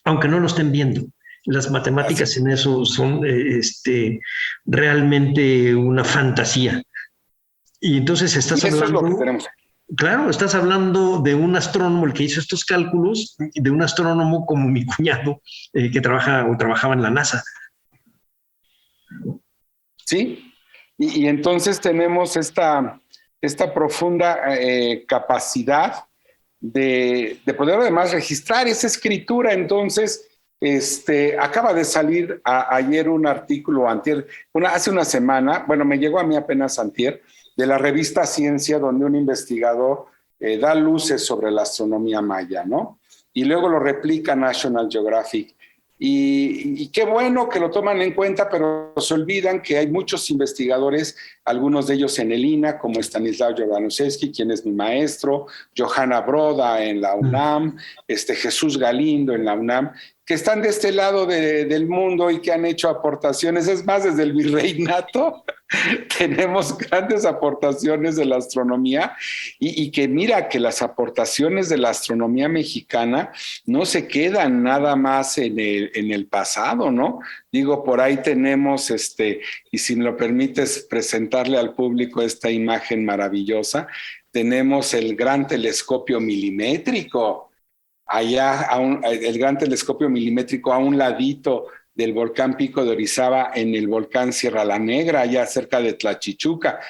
aunque no lo estén viendo. Las matemáticas en eso son realmente una fantasía. Y entonces estás hablando... Eso es lo que tenemos. Claro, estás hablando de un astrónomo, el que hizo estos cálculos, de un astrónomo como mi cuñado, que trabajaba en la NASA. Sí, y entonces tenemos esta profunda capacidad de poder además registrar esa escritura. Entonces, acaba de salir ayer un artículo, hace una semana, bueno, me llegó a mí apenas antier, de la revista Ciencia, donde un investigador da luces sobre la astronomía maya, ¿no? Y luego lo replica National Geographic. Y qué bueno que lo toman en cuenta, pero se olvidan que hay muchos investigadores, algunos de ellos en el INA, como Stanislaw Jovanovski, quien es mi maestro, Johanna Broda en la UNAM, Jesús Galindo en la UNAM, que están de este lado del mundo y que han hecho aportaciones. Es más, desde el virreinato tenemos grandes aportaciones de la astronomía y que mira que las aportaciones de la astronomía mexicana no se quedan nada más en el pasado, ¿no? Digo, por ahí tenemos, y si me lo permites presentarle al público esta imagen maravillosa, tenemos el gran telescopio milimétrico. Allá, el gran telescopio milimétrico a un ladito del volcán Pico de Orizaba, en el volcán Sierra La Negra, allá cerca de Tlachichuca.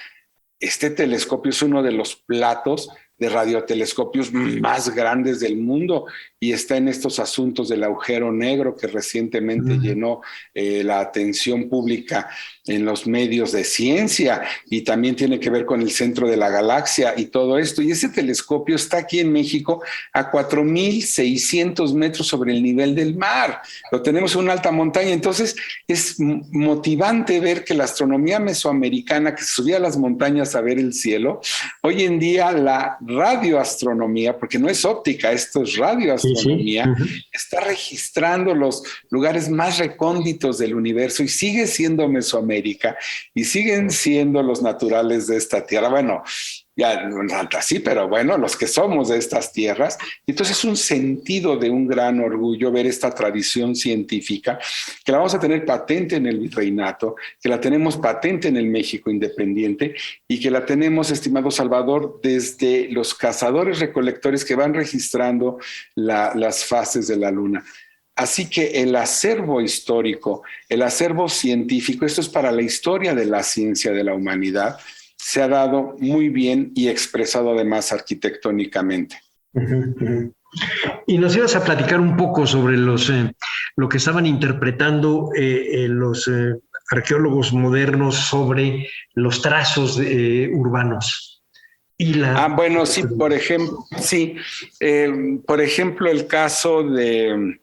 Este telescopio es uno de los platos de radiotelescopios más grandes del mundo y está en estos asuntos del agujero negro que recientemente llenó la atención pública en los medios de ciencia, y también tiene que ver con el centro de la galaxia y todo esto. Y ese telescopio está aquí en México a 4,600 metros sobre el nivel del mar. Lo tenemos en una alta montaña. Entonces es motivante ver que la astronomía mesoamericana, que se subía a las montañas a ver el cielo, hoy en día la radioastronomía, porque no es óptica, esto es radioastronomía, está registrando los lugares más recónditos del universo y sigue siendo Mesoamérica. América y siguen siendo los naturales de esta tierra. Bueno, ya no tanto así, pero bueno, los que somos de estas tierras. Entonces es un sentido de un gran orgullo ver esta tradición científica, que la vamos a tener patente en el virreinato, que la tenemos patente en el México independiente y que la tenemos, estimado Salvador, desde los cazadores recolectores que van registrando las fases de la luna. Así que el acervo histórico, el acervo científico, esto es para la historia de la ciencia de la humanidad, se ha dado muy bien y expresado además arquitectónicamente. Y nos ibas a platicar un poco sobre lo que estaban interpretando los arqueólogos modernos sobre los trazos urbanos. Bueno, sí, por ejemplo, por ejemplo, el caso de...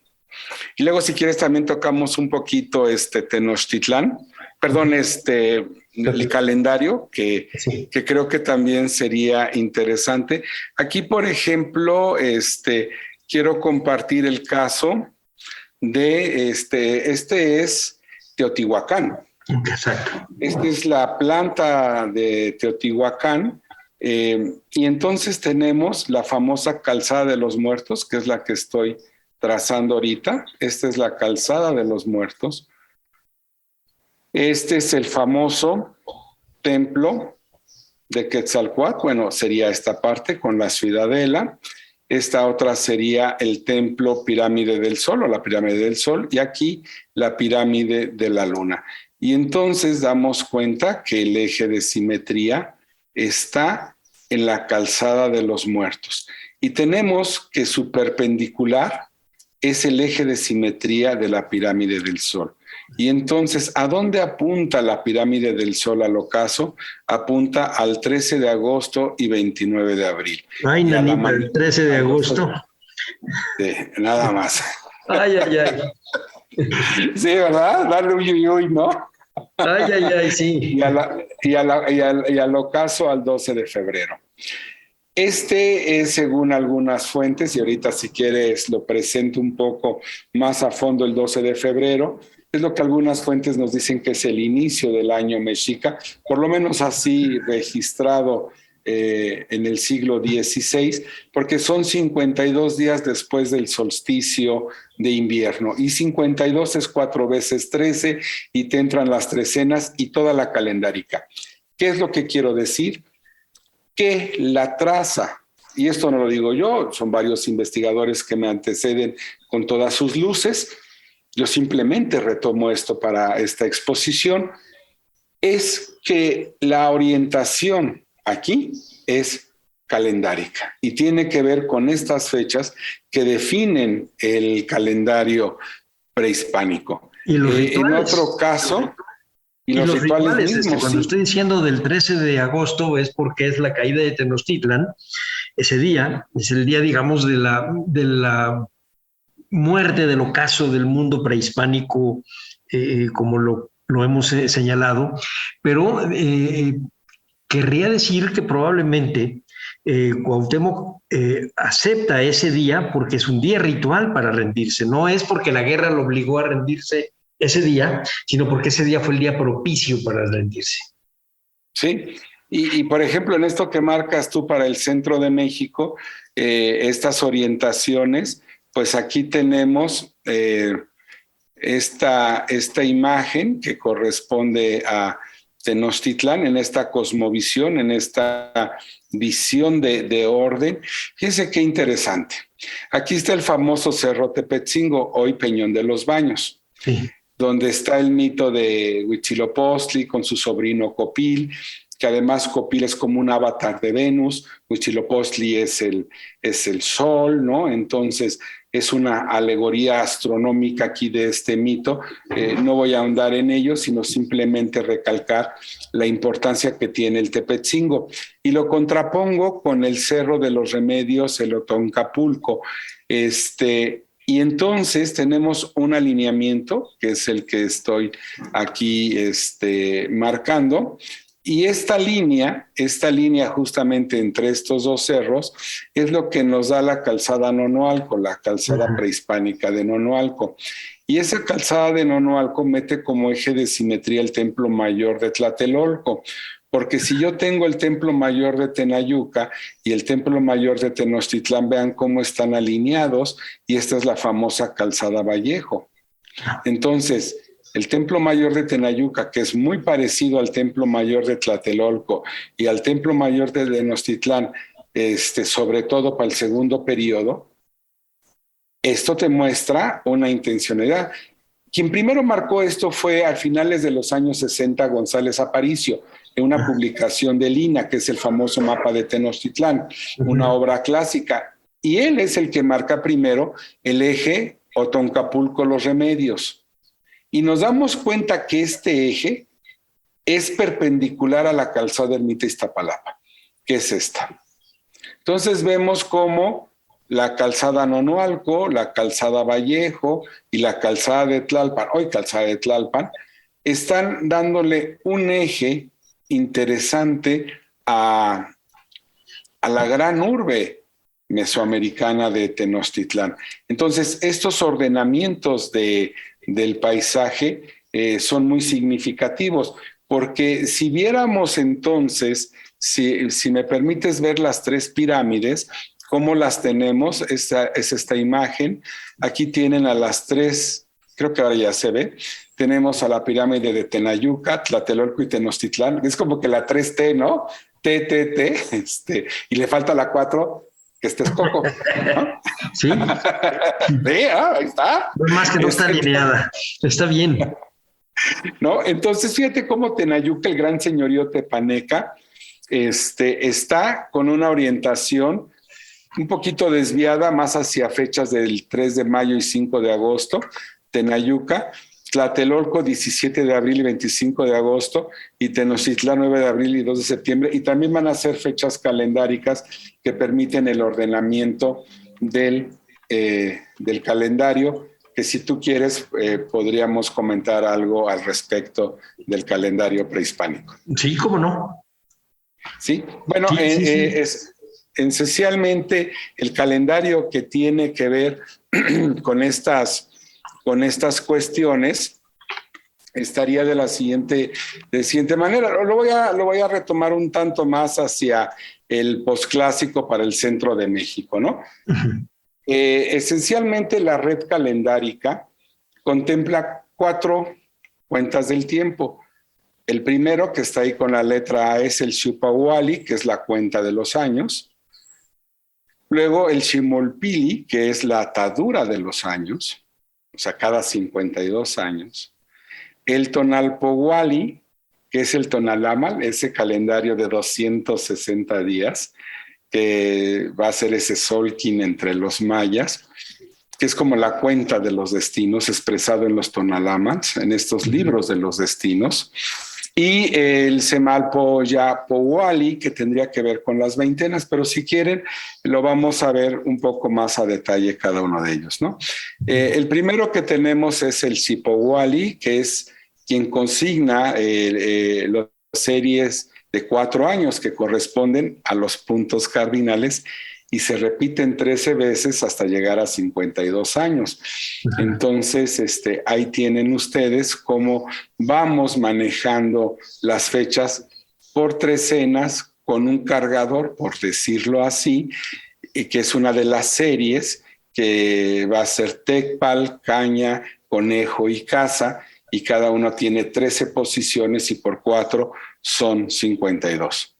Y luego, si quieres, también tocamos un poquito Tenochtitlán, perdón, el calendario, que creo que también sería interesante. Aquí, por ejemplo, quiero compartir el caso de este es Teotihuacán. Exacto. Esta es la planta de Teotihuacán. Y entonces tenemos la famosa calzada de los muertos, que es la que estoy trazando ahorita. Esta es la calzada de los muertos. Este es el famoso templo de Quetzalcóatl. Bueno, sería esta parte con la ciudadela. Esta otra sería el templo pirámide del Sol o la pirámide del Sol. Y aquí la pirámide de la Luna. Y entonces damos cuenta que el eje de simetría está en la calzada de los muertos. Y tenemos que su perpendicular es el eje de simetría de la pirámide del Sol. Y entonces, ¿a dónde apunta la pirámide del Sol al ocaso? Apunta al 13 de agosto y 29 de abril. Ay, nanita, el 13 de agosto. Nada más. Ay. Sí, ¿verdad? Dale uy, ¿no? Ay, sí. Y al ocaso al 12 de febrero. Este es, según algunas fuentes, y ahorita si quieres lo presento un poco más a fondo el 12 de febrero, es lo que algunas fuentes nos dicen que es el inicio del año mexica, por lo menos así registrado en el siglo XVI, porque son 52 días después del solsticio de invierno, y 52 es 4 veces 13, y te entran las trecenas y toda la calendárica. ¿Qué es lo que quiero decir? Que la traza, y esto no lo digo yo, son varios investigadores que me anteceden con todas sus luces, yo simplemente retomo esto para esta exposición, es que la orientación aquí es calendárica y tiene que ver con estas fechas que definen el calendario prehispánico. Y los en otro caso... Y los rituales mismos, cuando estoy diciendo del 13 de agosto es porque es la caída de Tenochtitlan. Ese día es el día, digamos, de la muerte, del ocaso del mundo prehispánico, como lo hemos señalado. Pero querría decir que probablemente Cuauhtémoc acepta ese día porque es un día ritual para rendirse. No es porque la guerra lo obligó a rendirse ese día, sino porque ese día fue el día propicio para rendirse. Sí, y por ejemplo, en esto que marcas tú para el centro de México, estas orientaciones, pues aquí tenemos esta imagen que corresponde a Tenochtitlán, en esta cosmovisión, en esta visión de orden. Fíjense qué interesante. Aquí está el famoso Cerro Tepetzingo, hoy Peñón de los Baños. Sí. Donde está el mito de Huitzilopochtli con su sobrino Copil, que además Copil es como un avatar de Venus, Huitzilopochtli es el sol, ¿no? Entonces es una alegoría astronómica aquí de este mito. No voy a ahondar en ello, sino simplemente recalcar la importancia que tiene el Tepetzingo. Y lo contrapongo con el Cerro de los Remedios, el Otoncapulco. Y entonces tenemos un alineamiento, que es el que estoy aquí marcando, Y esta línea justamente entre estos dos cerros, es lo que nos da la calzada Nonoalco, la calzada prehispánica de Nonoalco. Y esa calzada de Nonoalco mete como eje de simetría el Templo Mayor de Tlatelolco, porque si yo tengo el Templo Mayor de Tenayuca y el Templo Mayor de Tenochtitlán, vean cómo están alineados, y esta es la famosa calzada Vallejo. Entonces, el Templo Mayor de Tenayuca, que es muy parecido al Templo Mayor de Tlatelolco y al Templo Mayor de Tenochtitlán, sobre todo para el segundo periodo, esto te muestra una intencionalidad. Quien primero marcó esto fue a finales de los años 60 González Aparicio, en una publicación de Lina, que es el famoso mapa de Tenochtitlán, una obra clásica. Y él es el que marca primero el eje Otoncapulco-Los Remedios. Y nos damos cuenta que este eje es perpendicular a la calzada Ermita Iztapalapa, que es esta. Entonces vemos cómo la calzada Nonoalco, la calzada Vallejo y la calzada de Tlalpan, hoy calzada de Tlalpan, están dándole un eje interesante a la gran urbe mesoamericana de Tenochtitlán. Entonces, estos ordenamientos del paisaje son muy significativos, porque si viéramos entonces, si me permites ver las tres pirámides, ¿cómo las tenemos? Es esta imagen. Aquí tienen a las tres, creo que ahora ya se ve. Tenemos a la pirámide de Tenayuca, Tlatelolco y Tenochtitlán. Es como que la 3T, ¿no? T, y le falta la 4, que es Texcoco, ¿no? Sí. Ahí está. No más que no está alineada. Está bien. ¿No? Entonces, fíjate cómo Tenayuca, el gran señorío tepaneca, está con una orientación un poquito desviada, más hacia fechas del 3 de mayo y 5 de agosto, Tenayuca, Tlatelolco 17 de abril y 25 de agosto, y Tenochtitlán 9 de abril y 2 de septiembre, y también van a ser fechas calendáricas que permiten el ordenamiento del calendario, que si tú quieres podríamos comentar algo al respecto del calendario prehispánico. Sí, cómo no. Sí, bueno, sí. Esencialmente el calendario que tiene que ver con estas cuestiones estaría de la siguiente manera. Lo voy a retomar un tanto más hacia el posclásico para el centro de México, ¿no? Esencialmente la red calendárica contempla 4 cuentas del tiempo. El primero, que está ahí con la letra A, es el Xiuhpahualli, que es la cuenta de los años. Luego el Ximolpili, que es la atadura de los años, o sea, cada 52 años. El Tonalpohualli, que es el Tonalámatl, ese calendario de 260 días, que va a ser ese Solkin entre los mayas, que es como la cuenta de los destinos expresado en los Tonalámatls, en estos libros de los destinos. Y el Semalpoyapohualli, que tendría que ver con las veintenas, pero si quieren lo vamos a ver un poco más a detalle cada uno de ellos, ¿no? El primero que tenemos es el Xiuhpahualli, que es quien consigna las series de 4 años que corresponden a los puntos cardinales y se repiten 13 veces hasta llegar a 52 años. Entonces, ahí tienen ustedes cómo vamos manejando las fechas por trecenas con un cargador, por decirlo así, y que es una de las series que va a ser Tecpal, Caña, Conejo y Caza, y cada uno tiene 13 posiciones y por 4 son 52.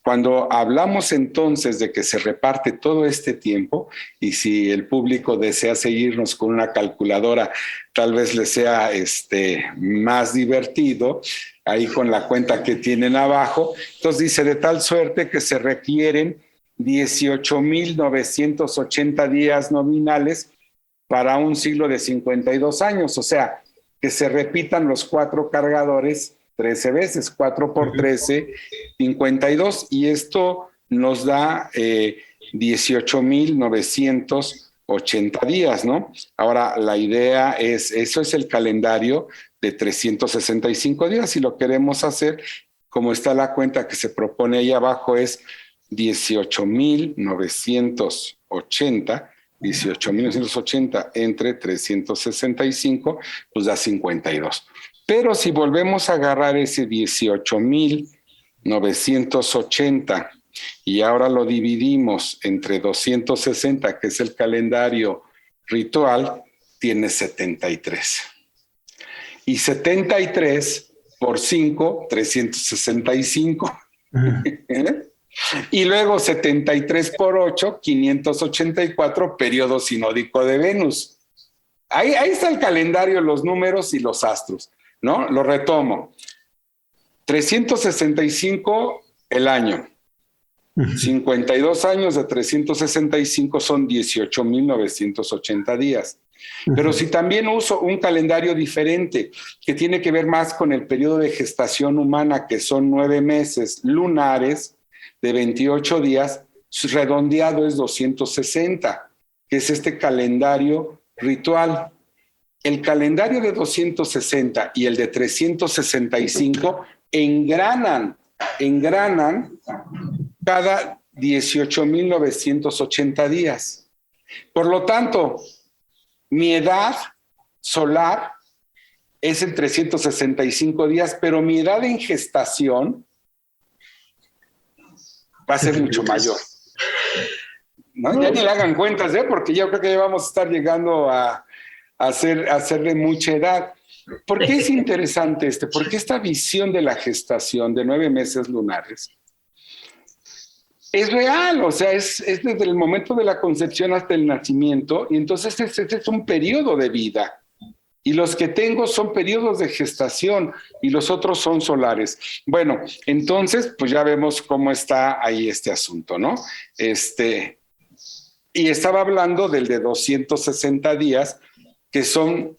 Cuando hablamos entonces de que se reparte todo este tiempo, y si el público desea seguirnos con una calculadora, tal vez les sea más divertido, ahí con la cuenta que tienen abajo, entonces dice de tal suerte que se requieren 18,980 días nominales para un ciclo de 52 años, o sea, que se repitan los 4 cargadores 13 veces, 4 por 13, 52, y esto nos da 18,980 80 días, ¿no? Ahora, la idea es, eso es el calendario de 365 días. Si lo queremos hacer, como está la cuenta que se propone ahí abajo, es 18,980 entre 365, pues da 52. Pero si volvemos a agarrar ese 18,980 y ahora lo dividimos entre 260, que es el calendario ritual, tiene 73. Y 73 por 5, 365. Y luego 73 por 8, 584, periodo sinódico de Venus. Ahí está el calendario, los números y los astros, ¿no? Lo retomo. 365 el año. 52 años de 365 son 18,980 días. Pero si también uso un calendario diferente, que tiene que ver más con el periodo de gestación humana, que son 9 meses lunares de 28 días, redondeado es 260, que es este calendario ritual. El calendario de 260 y el de 365 engranan cada 18,980 días. Por lo tanto, mi edad solar es en 365 días, pero mi edad en gestación va a ser mucho mayor. ¿No? Ya ni le hagan cuentas, porque yo creo que ya vamos a estar llegando a hacerle mucha edad. ¿Por qué es interesante Porque esta visión de la gestación de 9 meses lunares es real, o sea, es desde el momento de la concepción hasta el nacimiento, y entonces este es un periodo de vida. Y los que tengo son periodos de gestación y los otros son solares. Bueno, entonces, pues ya vemos cómo está ahí este asunto, ¿no? Y estaba hablando del de 260 días, que son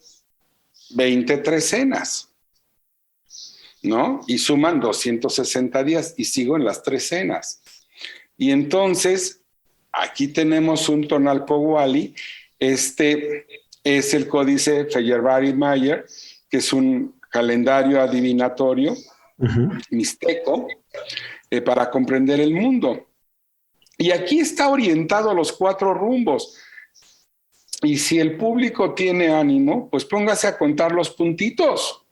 20 trecenas, ¿no? Y suman 260 días y sigo en las trecenas. Y entonces, aquí tenemos un Tonalpohualli, es el códice Feyerabad-Mayer, que es un calendario adivinatorio mixteco para comprender el mundo. Y aquí está orientado a los 4 rumbos. Y si el público tiene ánimo, pues póngase a contar los puntitos.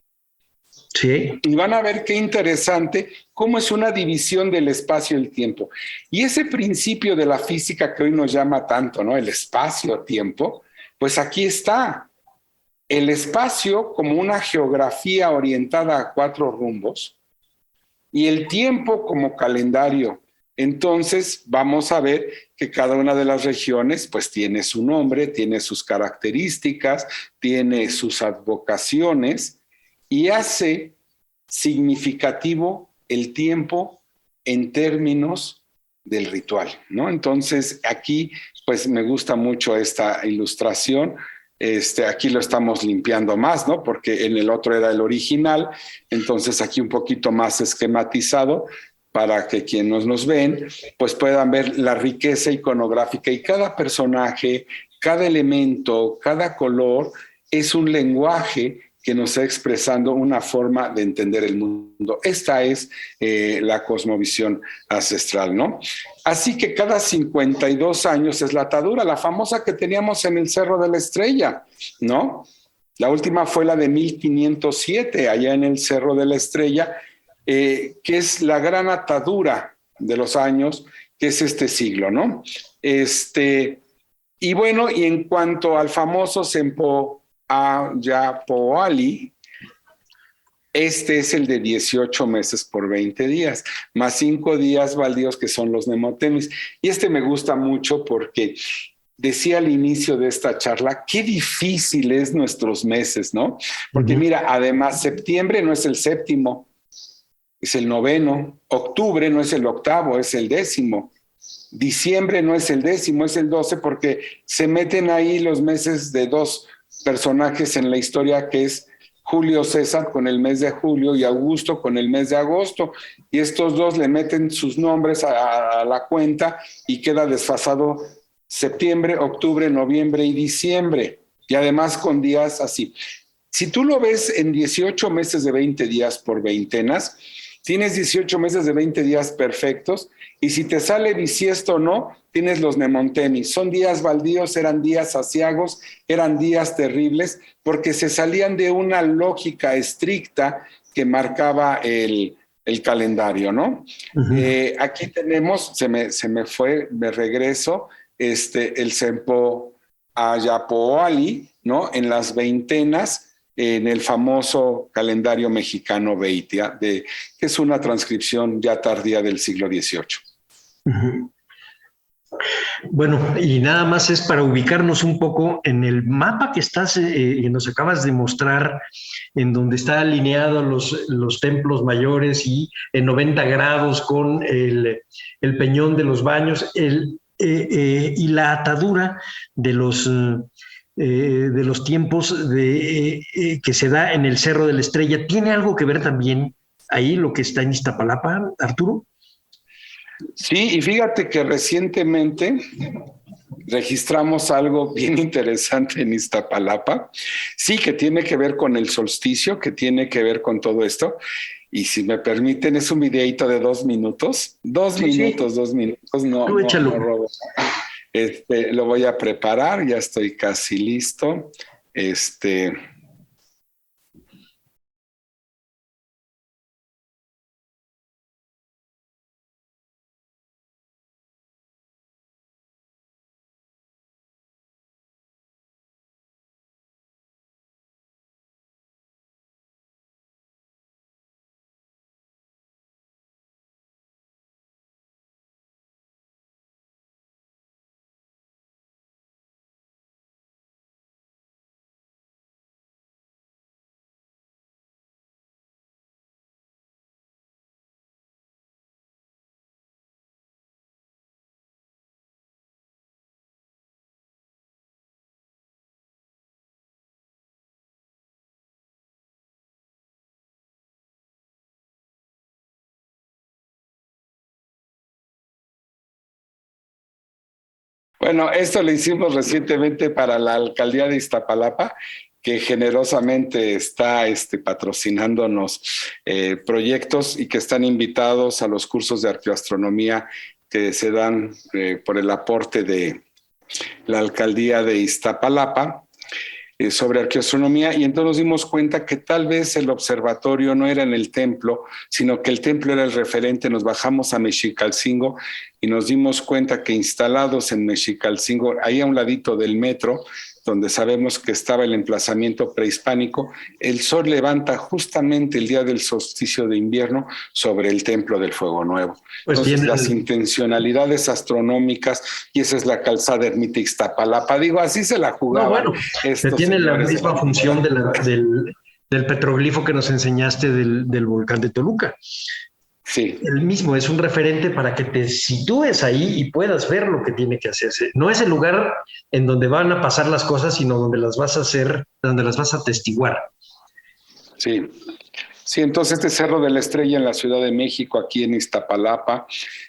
Sí. Y van a ver qué interesante cómo es una división del espacio y el tiempo. Y ese principio de la física que hoy nos llama tanto, ¿no? El espacio-tiempo, pues aquí está. El espacio como una geografía orientada a 4 rumbos y el tiempo como calendario. Entonces vamos a ver que cada una de las regiones pues tiene su nombre, tiene sus características, tiene sus advocaciones y hace significativo el tiempo en términos del ritual, ¿no? Entonces aquí pues me gusta mucho esta ilustración. Aquí lo estamos limpiando más, ¿no? Porque en el otro era el original, entonces aquí un poquito más esquematizado para que quienes nos ven pues puedan ver la riqueza iconográfica y cada personaje, cada elemento, cada color es un lenguaje que nos está expresando una forma de entender el mundo. Esta es la cosmovisión ancestral, ¿no? Así que cada 52 años es la atadura, la famosa que teníamos en el Cerro de la Estrella, ¿no? La última fue la de 1507, allá en el Cerro de la Estrella, que es la gran atadura de los años, que es este siglo, ¿no? Y bueno, y en cuanto al famoso Sempoalli, este es el de 18 meses por 20 días, más 5 días baldíos que son los Nemotemis. Y me gusta mucho porque decía al inicio de esta charla, qué difícil es nuestros meses, ¿no? Porque mira, además septiembre no es el 7º, es el 9º, octubre no es el 8º, es el 10º. Diciembre no es el 10º, es el 12, porque se meten ahí los meses de 2 personajes en la historia, que es Julio César con el mes de julio y Augusto con el mes de agosto, y estos 2 le meten sus nombres a la cuenta y queda desfasado septiembre, octubre, noviembre y diciembre. Y además con días así. Si tú lo ves en 18 meses de 20 días por veintenas, tienes 18 meses de 20 días perfectos, y si te sale bisiesto o no, tienes los nemontemis. Son días baldíos, eran días aciagos, eran días terribles, porque se salían de una lógica estricta que marcaba el calendario, ¿no? Aquí tenemos, se me fue, me regreso, el Sempo Ayapoali, ¿no? En las veintenas, en el famoso calendario mexicano Beitia, que es una transcripción ya tardía del siglo XVIII. Bueno, y nada más es para ubicarnos un poco en el mapa que nos acabas de mostrar, en donde está alineado los templos mayores y en 90 grados con el peñón de los baños, y la atadura de los tiempos que se da en el Cerro de la Estrella. ¿Tiene algo que ver también ahí lo que está en Iztapalapa, Arturo? Sí, y fíjate que recientemente registramos algo bien interesante en Iztapalapa. Sí, que tiene que ver con el solsticio, que tiene que ver con todo esto. Y si me permiten, es un videíto de 2 minutos. 2 minutos, 2 minutos. No robo. Lo voy a preparar, ya estoy casi listo. Bueno, esto lo hicimos recientemente para la alcaldía de Iztapalapa, que generosamente está patrocinándonos proyectos y que están invitados a los cursos de arqueoastronomía que se dan por el aporte de la alcaldía de Iztapalapa sobre arqueoastronomía, y entonces nos dimos cuenta que tal vez el observatorio no era en el templo, sino que el templo era el referente. Nos bajamos a Mexicalcingo y nos dimos cuenta que instalados en Mexicalcingo, ahí a un ladito del metro, donde sabemos que estaba el emplazamiento prehispánico, el sol levanta justamente el día del solsticio de invierno sobre el templo del Fuego Nuevo. Pues entonces, las intencionalidades astronómicas, y esa es la calzada Ermita Iztapalapa. Digo, así se la jugaban. No, bueno, se tiene la misma función del petroglifo que nos enseñaste del volcán de Toluca. Sí. El mismo es un referente para que te sitúes ahí y puedas ver lo que tiene que hacerse. No es el lugar en donde van a pasar las cosas, sino donde las vas a hacer, donde las vas a atestiguar. Sí. Sí, entonces Cerro de la Estrella en la Ciudad de México, aquí en Iztapalapa,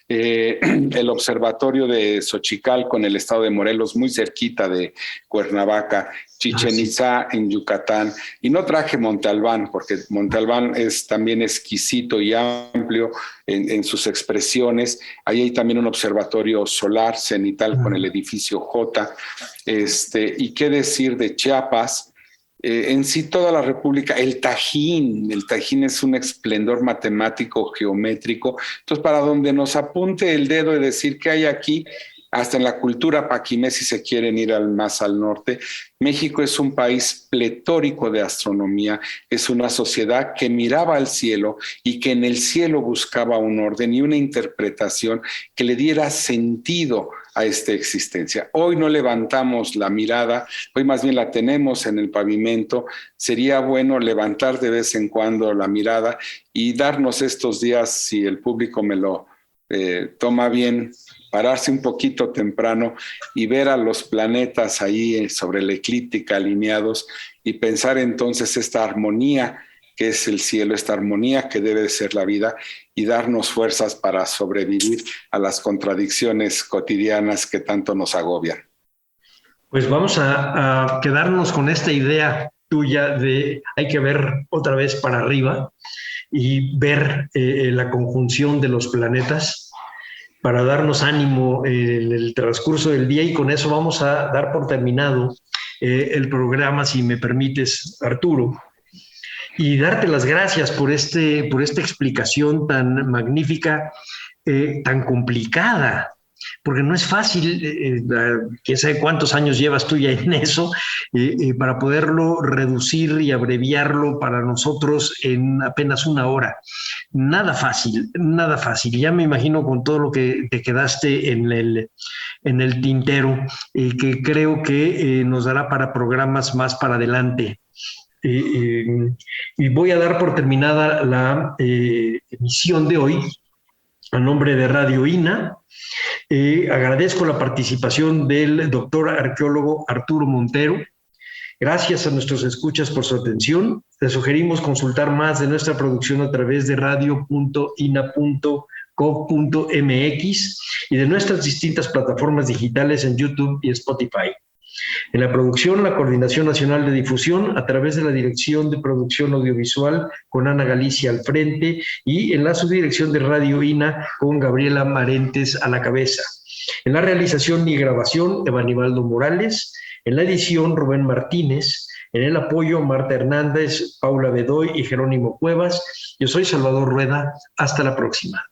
el observatorio de Xochicalco en el estado de Morelos, muy cerquita de Cuernavaca, Chichén Itzá en Yucatán, y no traje Monte Albán, porque Monte Albán es también exquisito y amplio en sus expresiones. Ahí hay también un observatorio solar cenital con el edificio J. Y qué decir de Chiapas. En sí toda la República, el Tajín es un esplendor matemático, geométrico. Entonces, para donde nos apunte el dedo de decir qué hay aquí, hasta en la cultura paquimé, si se quieren ir más al norte, México es un país pletórico de astronomía, es una sociedad que miraba al cielo y que en el cielo buscaba un orden y una interpretación que le diera sentido a esta existencia. Hoy no levantamos la mirada, hoy más bien la tenemos en el pavimento. Sería bueno levantar de vez en cuando la mirada y darnos estos días, si el público me lo toma bien, pararse un poquito temprano y ver a los planetas ahí sobre la eclíptica alineados y pensar entonces esta armonía que es el cielo, esta armonía que debe de ser la vida y darnos fuerzas para sobrevivir a las contradicciones cotidianas que tanto nos agobian. Pues vamos a quedarnos con esta idea tuya de hay que ver otra vez para arriba y ver la conjunción de los planetas para darnos ánimo en el transcurso del día, y con eso vamos a dar por terminado el programa, si me permites, Arturo, y darte las gracias por esta explicación tan magnífica, tan complicada, porque no es fácil, quién sabe cuántos años llevas tú ya en eso, para poderlo reducir y abreviarlo para nosotros en apenas una hora. Nada fácil, nada fácil. Ya me imagino con todo lo que te quedaste en el tintero, que creo que nos dará para programas más para adelante. Y voy a dar por terminada la emisión de hoy a nombre de Radio INA. Agradezco la participación del doctor arqueólogo Arturo Montero. Gracias a nuestros escuchas por su atención. Les sugerimos consultar más de nuestra producción a través de radio.ina.gov.mx y de nuestras distintas plataformas digitales en YouTube y Spotify. En la producción, la Coordinación Nacional de Difusión, a través de la Dirección de Producción Audiovisual, con Ana Galicia al frente, y en la subdirección de Radio INA, con Gabriela Marentes a la cabeza. En la realización y grabación, Evanibaldo Morales. En la edición, Rubén Martínez. En el apoyo, Marta Hernández, Paula Bedoy y Jerónimo Cuevas. Yo soy Salvador Rueda. Hasta la próxima.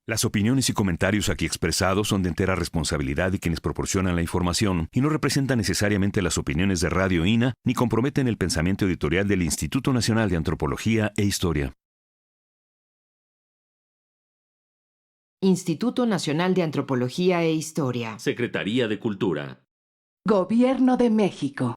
Las opiniones y comentarios aquí expresados son de entera responsabilidad de quienes proporcionan la información y no representan necesariamente las opiniones de Radio INA ni comprometen el pensamiento editorial del Instituto Nacional de Antropología e Historia. Instituto Nacional de Antropología e Historia. Secretaría de Cultura. Gobierno de México.